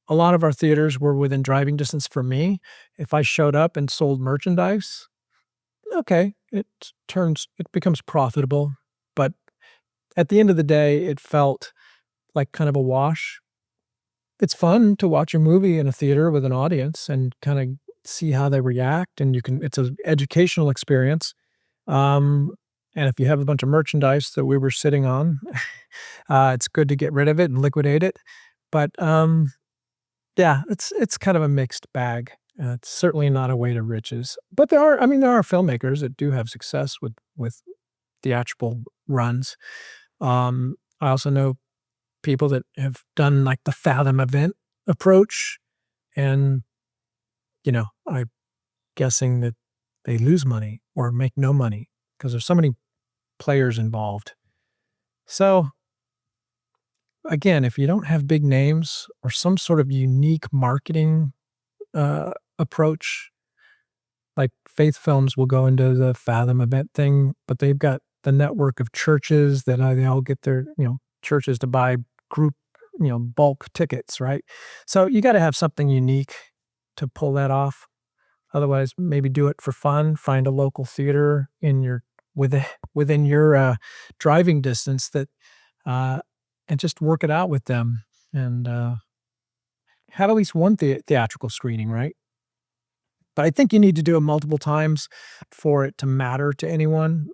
B: a lot of our theaters were within driving distance from me, if I showed up and sold merchandise, okay, it becomes profitable, but at the end of the day, it felt like kind of a wash. It's fun to watch a movie in a theater with an audience and kinda see how they react, and it's an educational experience, um, and if you have a bunch of merchandise that we were sitting on, it's good to get rid of it and liquidate it, but, yeah, it's kind of a mixed bag. It's certainly not a way to riches, but there are filmmakers that do have success with theatrical runs. I also know people that have done, like, the Fathom event approach, and, I'm guessing that they lose money or make no money because there's so many players involved. So, again, if you don't have big names or some sort of unique marketing, approach, like, Faith Films will go into the Fathom event thing, but they've got the network of churches that, they all get their churches to buy group, bulk tickets, right? So, you gotta have something unique to pull that off. Otherwise, maybe do it for fun, find a local theater within within your, driving distance that, uh and just work it out with them, and, have at least one theatrical screening, right? But I think you need to do it multiple times for it to matter to anyone.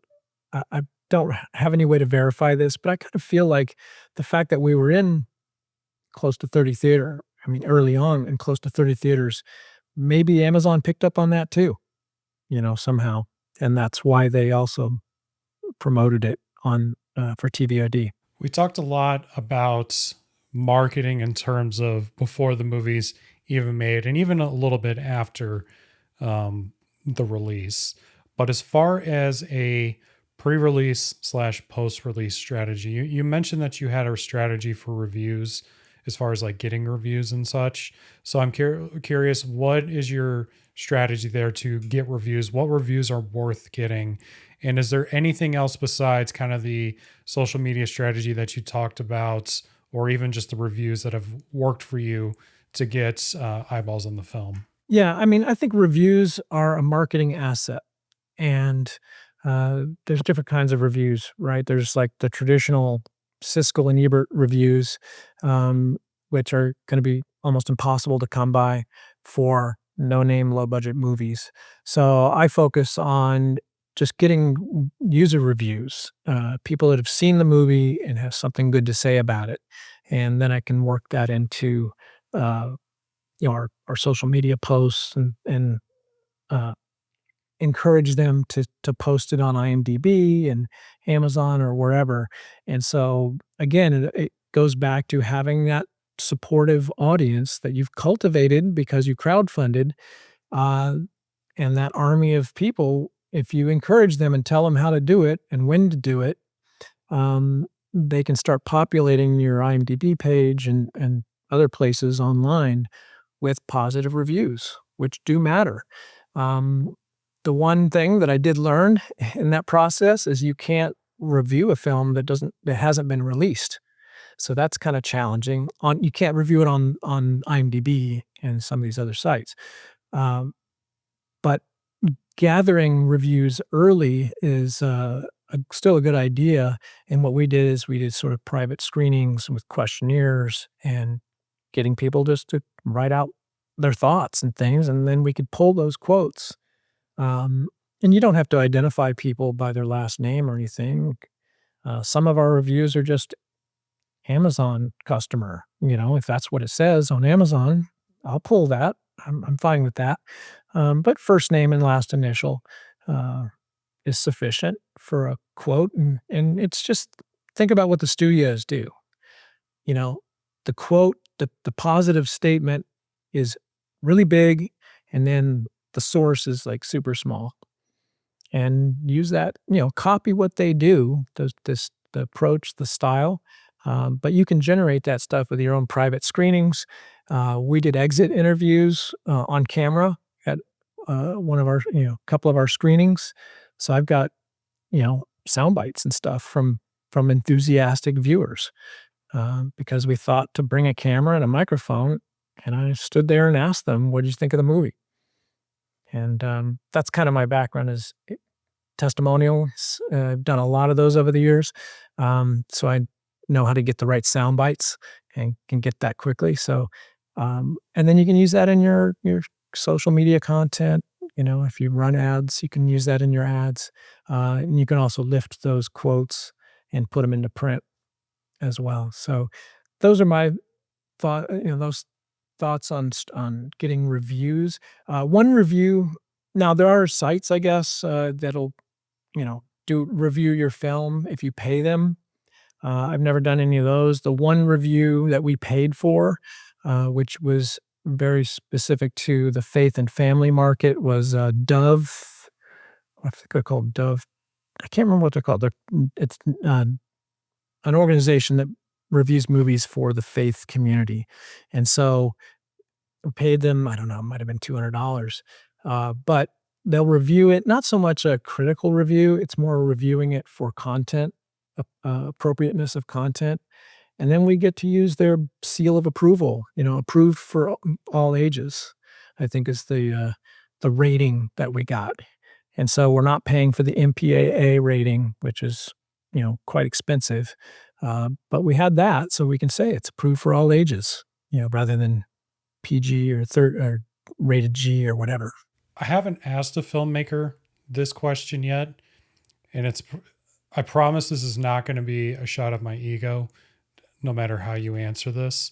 B: I don't have any way to verify this, but I kind of feel like the fact that we were in close to 30 early on in close to 30 theaters, maybe Amazon picked up on that too, somehow, and that's why they also promoted it on, for TVOD.
A: We talked a lot about marketing in terms of before the movie's even made and even a little bit after the release. But as far as a pre-release slash post-release strategy, you mentioned that you had a strategy for reviews as far as like getting reviews and such. So I'm curious, what is your strategy there to get reviews? What reviews are worth getting? And is there anything else besides kind of the social media strategy that you talked about, or even just the reviews that have worked for you to get eyeballs on the film?
B: Yeah, I think reviews are a marketing asset, and, there's different kinds of reviews, right? There's, like, the traditional Siskel and Ebert reviews, which are gonna be almost impossible to come by for no-name, low-budget movies. So, I focus on just getting user reviews, people that have seen the movie and have something good to say about it, and then I can work that into, uh, our social media posts and, uh encourage them to post it on IMDb and Amazon or wherever. And so again, it goes back to having that supportive audience that you've cultivated because you crowdfunded, uh, and that army of people. If you encourage them and tell them how to do it and when to do it, they can start populating your IMDb page and other places online with positive reviews, which do matter. Um, the one thing that I did learn in that process is you can't review a film that hasn't been released. So that's kind of challenging. You can't review it on IMDb and some of these other sites. Um, but gathering reviews early is still a good idea. And what we did is we did sort of private screenings with questionnaires and getting people just to write out their thoughts and things, and then we could pull those quotes. Um, and you don't have to identify people by their last name or anything. Some of our reviews are just Amazon customer. If that's what it says on Amazon, I'll pull that. I'm fine with that. But first name and last initial uh, is sufficient for a quote, and it's just think about what the studios do. You know, the quote, the positive statement is really big, and then the source is like super small. And use that, copy what they do, the approach, the style. But you can generate that stuff with your own private screenings. We did exit interviews, on camera at, one of our couple of our screenings. So I've got, sound bites and stuff from enthusiastic viewers, because we thought to bring a camera and a microphone, and I stood there and asked them, "What did you think of the movie?" And, that's kinda my background is testimonials. I've done a lot of those over the years, so I know how to get the right sound bites and can get that quickly. So, and then you can use that in your social media content. If you run ads, you can use that in your ads, and you can also lift those quotes and put them into print as well. So, those are my those thoughts on getting reviews. One review. Now there are sites, I guess, that'll do review your film if you pay them. I've never done any of those. The one review that we paid for, which was very specific to the faith and family market, was Dove. I think they're called Dove. I can't remember what they're called. It's an organization that reviews movies for the faith community, and so we paid them. I don't know, it might have been $200, but they'll review it. Not so much a critical review; it's more reviewing it for content, appropriateness of content, and then we get to use their seal of approval. Approved for all ages. I think is the rating that we got, and so we're not paying for the MPAA rating, which is quite expensive, but we had that, so we can say it's approved for all ages. Rather than PG or third or rated G or whatever.
A: I haven't asked a filmmaker this question yet, and I promise this is not going to be a shot of my ego, no matter how you answer this.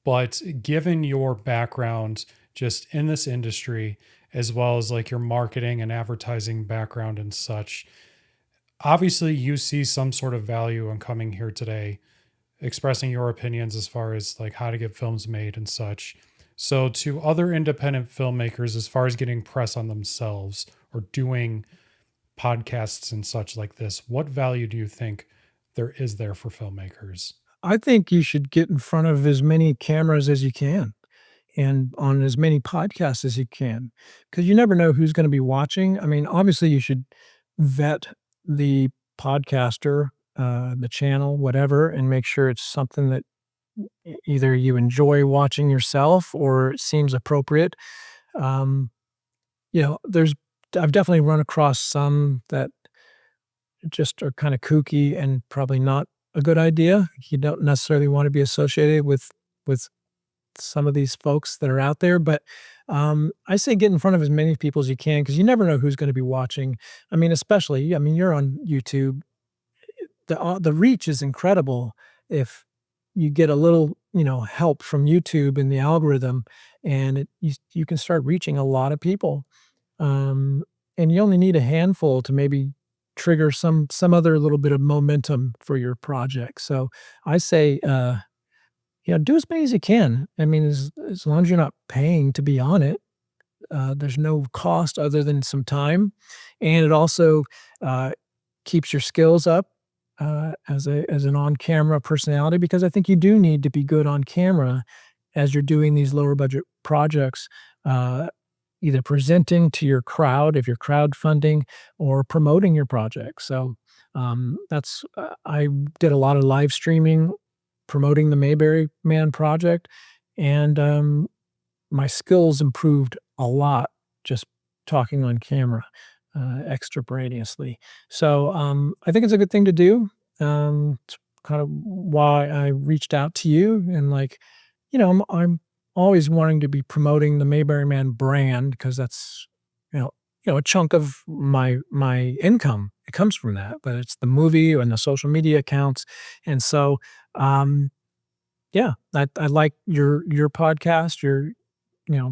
A: But given your background just in this industry, as well as like your marketing and advertising background and such, obviously you see some sort of value in coming here today, expressing your opinions as far as like how to get films made and such. So, to other independent filmmakers, as far as getting press on themselves or doing podcasts and such like this, what value do you think there is there for filmmakers?
B: I think you should get in front of as many cameras as you can and on as many podcasts as you can, because you never know who's gonna be watching. I mean, obviously, you should vet the podcaster, the channel, whatever, and make sure it's something that either you enjoy watching yourself or it seems appropriate. Um, there's I've definitely run across some that just are kinda kooky and probably not a good idea. You don't necessarily wanna be associated with some of these folks that are out there, but, I say get in front of as many people as you can because you never know who's gonna be watching. I mean, you're on YouTube. The reach is incredible if you get a little, help from YouTube and the algorithm, and you can start reaching a lot of people. Um, and you only need a handful to maybe trigger some other little bit of momentum for your project. So I say, do as many as you can. I mean, as long as you're not paying to be on it, there's no cost other than some time, and it also uh, keeps your skills up as an on camera personality because I think you do need to be good on camera as you're doing these lower budget projects. Uh, Either presenting to your crowd if you're crowdfunding or promoting your project. So that's I did a lot of live streaming promoting the Mayberry Man project, and my skills improved a lot just talking on camera extemporaneously. So I think it's a good thing to do. It's kind of why I reached out to you and I'm always wanting to be promoting the Mayberry Man brand because that's a chunk of my income. It comes from that, but it's the movie and the social media accounts, and so um, yeah, I like your podcast, your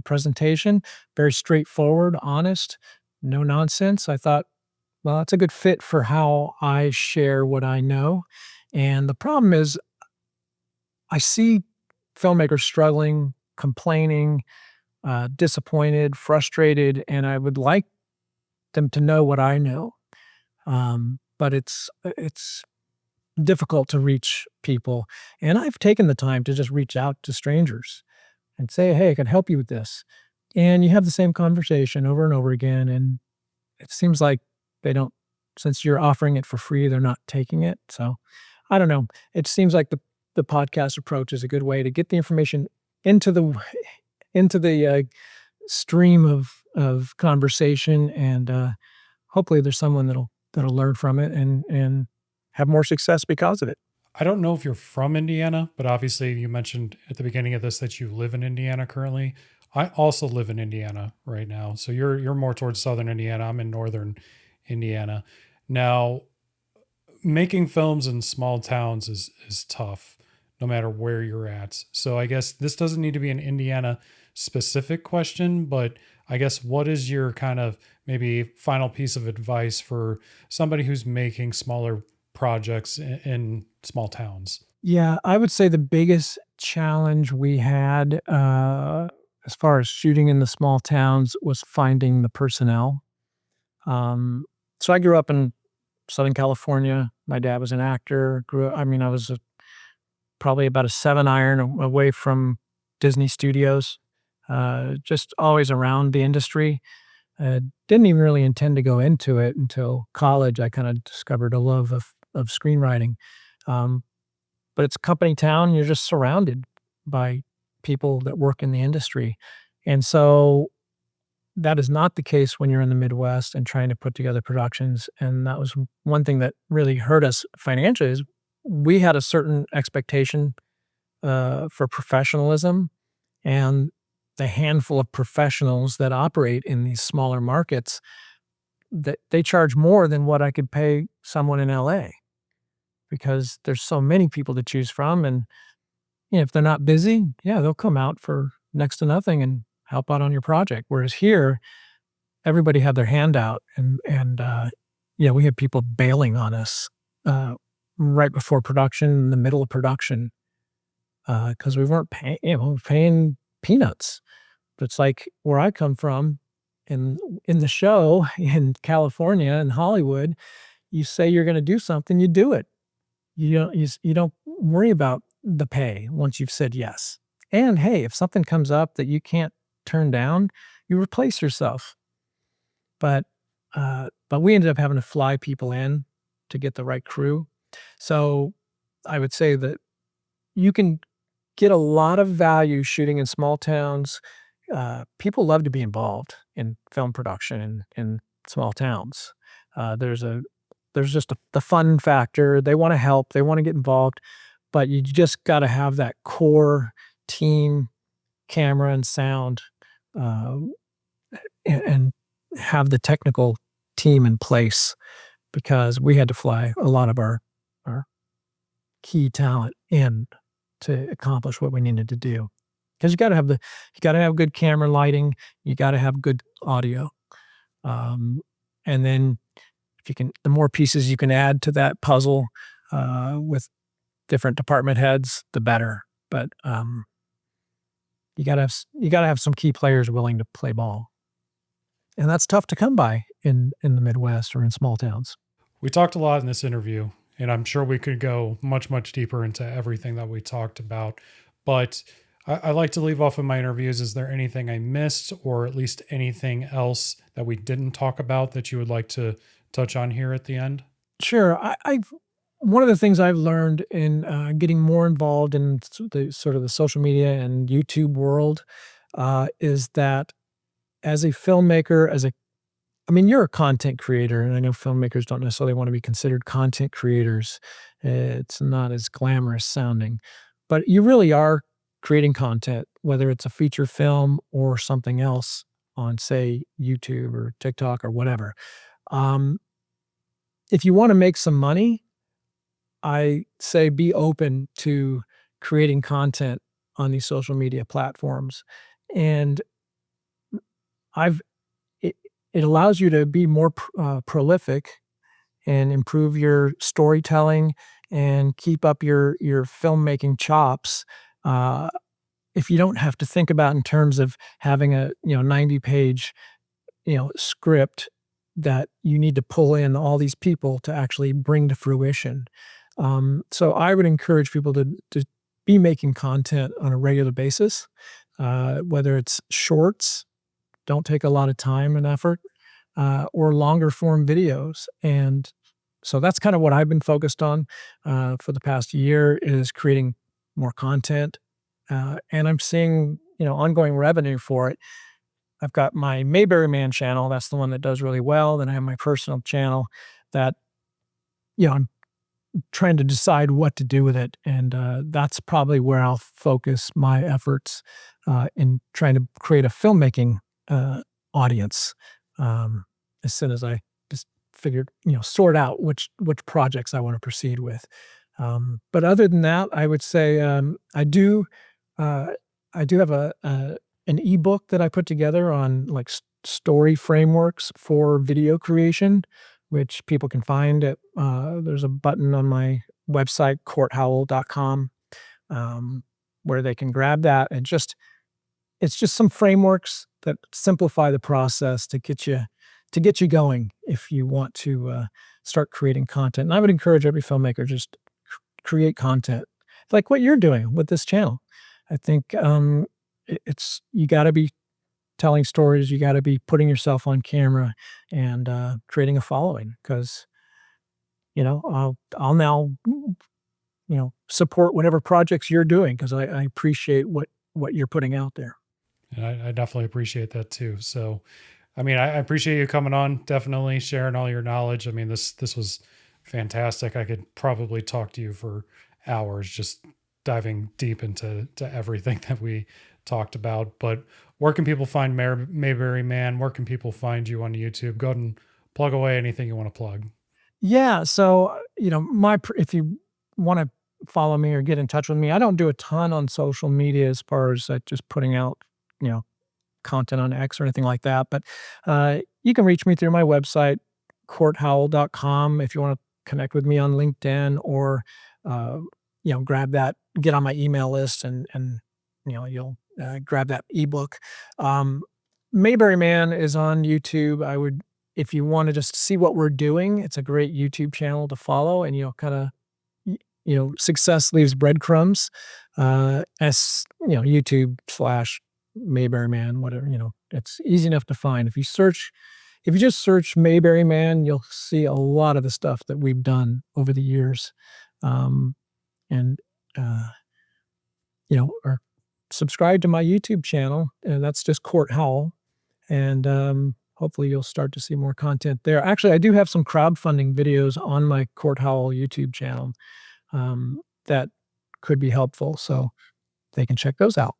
B: presentation, very straightforward, honest, no nonsense. I thought, well, that's a good fit for how I share what I know, and the problem is I see filmmakers struggling, complaining, disappointed, frustrated, and I would like them to know what I know. But it's difficult to reach people, and I've taken the time to just reach out to strangers and say, "Hey, I can help you with this." And you have the same conversation over and over again, and it seems like they don't since you're offering it for free, they're not taking it, so, I don't know. It seems like the podcast approach is a good way to get the information into the into the, stream of conversation, and, hopefully, there's someone that'll learn from it and have more success because of it.
A: I don't know if you're from Indiana, but obviously you mentioned at the beginning of this that you live in Indiana currently. I also live in Indiana right now. So you're more towards southern Indiana. I'm in northern Indiana. Now, making films in small towns is tough no matter where you're at. So I guess this doesn't need to be an Indiana specific question, but I guess what is your kind of maybe final piece of advice for somebody who's making smaller projects in small towns?
B: Yeah, I would say the biggest challenge we had, as far as shooting in the small towns was finding the personnel. Um, so I grew up in Southern California. My dad was an actor. I mean, I was probably about a 7 iron away from Disney Studios, just always around the industry. Didn't even really intend to go into it until college. I kinda discovered a love of screenwriting. Um, but it's a company town, you're just surrounded by people that work in the industry, and so that is not the case when you're in the Midwest and trying to put together productions, and that was one thing that really hurt us financially is we had a certain expectation, for professionalism, and the handful of professionals that operate in these smaller markets, that they charge more than what I could pay someone in LA because there's so many people to choose from, and, if they're not busy, yeah, they'll come out for next to nothing and help out on your project, whereas here, everybody had their hand out and yeah, we had people bailing on us, uh, right before production, in the middle of production, because we weren't paying peanuts. But it's like where I come from in the show in California, in Hollywood, you say you're gonna do something, you do it. You don't worry about the pay once you've said yes. And hey, if something comes up that you can't turn down, you replace yourself. But we ended up having to fly people in to get the right crew. So I would say that you can get a lot of value shooting in small towns. People love to be involved in film production in small towns. There's just the fun factor. They want to help. They want to get involved, but you just got to have that core team, camera and sound, uh, and have the technical team in place because we had to fly a lot of our key talent in to accomplish what we needed to do. Because you gotta have good camera lighting, you gotta have good audio. Um, and then if you can the more pieces you can add to that puzzle, with different department heads, the better. But, you gotta have some key players willing to play ball, and that's tough to come by in the Midwest or in small towns.
A: We talked a lot in this interview, and I'm sure we could go much, much deeper into everything that we talked about. But I like to leave off of my interviews. Is there anything I missed, or at least anything else that we didn't talk about that you would like to touch on here at the end?
B: Sure. I've one of the things I've learned in getting more involved in the sort of the social media and YouTube world is that as a filmmaker, I mean, you're a content creator, and I know filmmakers don't necessarily want to be considered content creators. It's not as glamorous sounding, but you really are creating content, whether it's a feature film or something else on, say, YouTube or TikTok or whatever. Um, if you want to make some money, I say be open to creating content on these social media platforms. And I've it, it allows you to be more prolific and improve your storytelling and keep up your filmmaking chops. Uh, if you don't have to think about in terms of having a 90-page script that you need to pull in all these people to actually bring to fruition. So I would encourage people to be making content on a regular basis. whether it's shorts, don't take a lot of time and effort, or longer form videos. And so that's kind of what I've been focused on for the past year is creating more content. And I'm seeing, ongoing revenue for it. I've got my Mayberry Man channel. That's the one that does really well. Then I have my personal channel that, I'm trying to decide what to do with it. And that's probably where I'll focus my efforts in trying to create a filmmaking uh, audience as soon as I just figured, sort out which projects I want to proceed with. But other than that, I would say uh, I do have an ebook that I put together on like story frameworks for video creation, which people can find at there's a button on my website, courthowell.com, where they can grab that and it's just some frameworks that simplify the process to get you going if you want to start creating content. And I would encourage every filmmaker just create content like what you're doing with this channel. I think it's you got to be telling stories. You got to be putting yourself on camera and creating a following because I'll now support whatever projects you're doing because I appreciate what you're putting out there.
A: And I definitely appreciate that too. So, I mean, I appreciate you coming on, definitely sharing all your knowledge. I mean, this was fantastic. I could probably talk to you for hours, just diving deep into everything that we talked about. But where can people find Mayberry Man? Where can people find you on YouTube? Go ahead and plug away anything you want to plug.
B: Yeah, so if you want to follow me or get in touch with me, I don't do a ton on social media as far as just putting out you know content on X or anything like that. But you can reach me through my website, courthowell.com, if you want to connect with me on LinkedIn or, uh, grab that, get on my email list and you'll grab that ebook. Um, Mayberry Man is on YouTube. If you want to just see what we're doing, it's a great YouTube channel to follow and, kind of, success leaves breadcrumbs. YouTube slash Mayberry Man, whatever, it's easy enough to find. If you just search Mayberry Man, you'll see a lot of the stuff that we've done over the years. Um, and, or subscribe to my YouTube channel, and that's just Court Howell. And hopefully you'll start to see more content there. Actually, I do have some crowdfunding videos on my Court Howell YouTube channel that could be helpful. So they can check those out.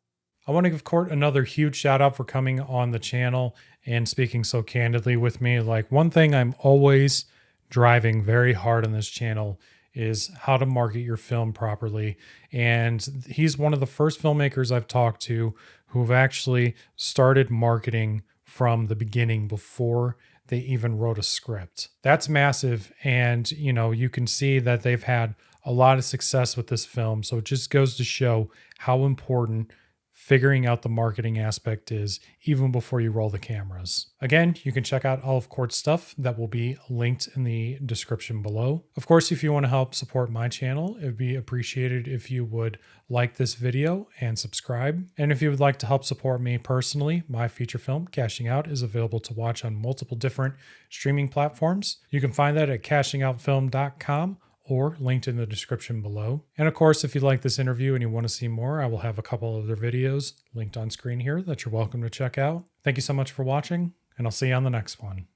A: I want to give Court another huge shout out for coming on the channel and speaking so candidly with me. Like, one thing I'm always driving very hard on this channel is how to market your film properly. And he's one of the first filmmakers I've talked to who've actually started marketing from the beginning before they even wrote a script. That's massive. And, you can see that they've had a lot of success with this film. So it just goes to show how important figuring out the marketing aspect is even before you roll the cameras. Again, you can check out all of Court's stuff that will be linked in the description below. Of course, if you want to help support my channel, it would be appreciated if you would like this video and subscribe. And if you would like to help support me personally, my feature film, Cashing Out, is available to watch on multiple different streaming platforms. You can find that at cashingoutfilm.com or linked in the description below. And of course, if you like this interview and you want to see more, I will have a couple other videos linked on screen here that you're welcome to check out. Thank you so much for watching, and I'll see you on the next one.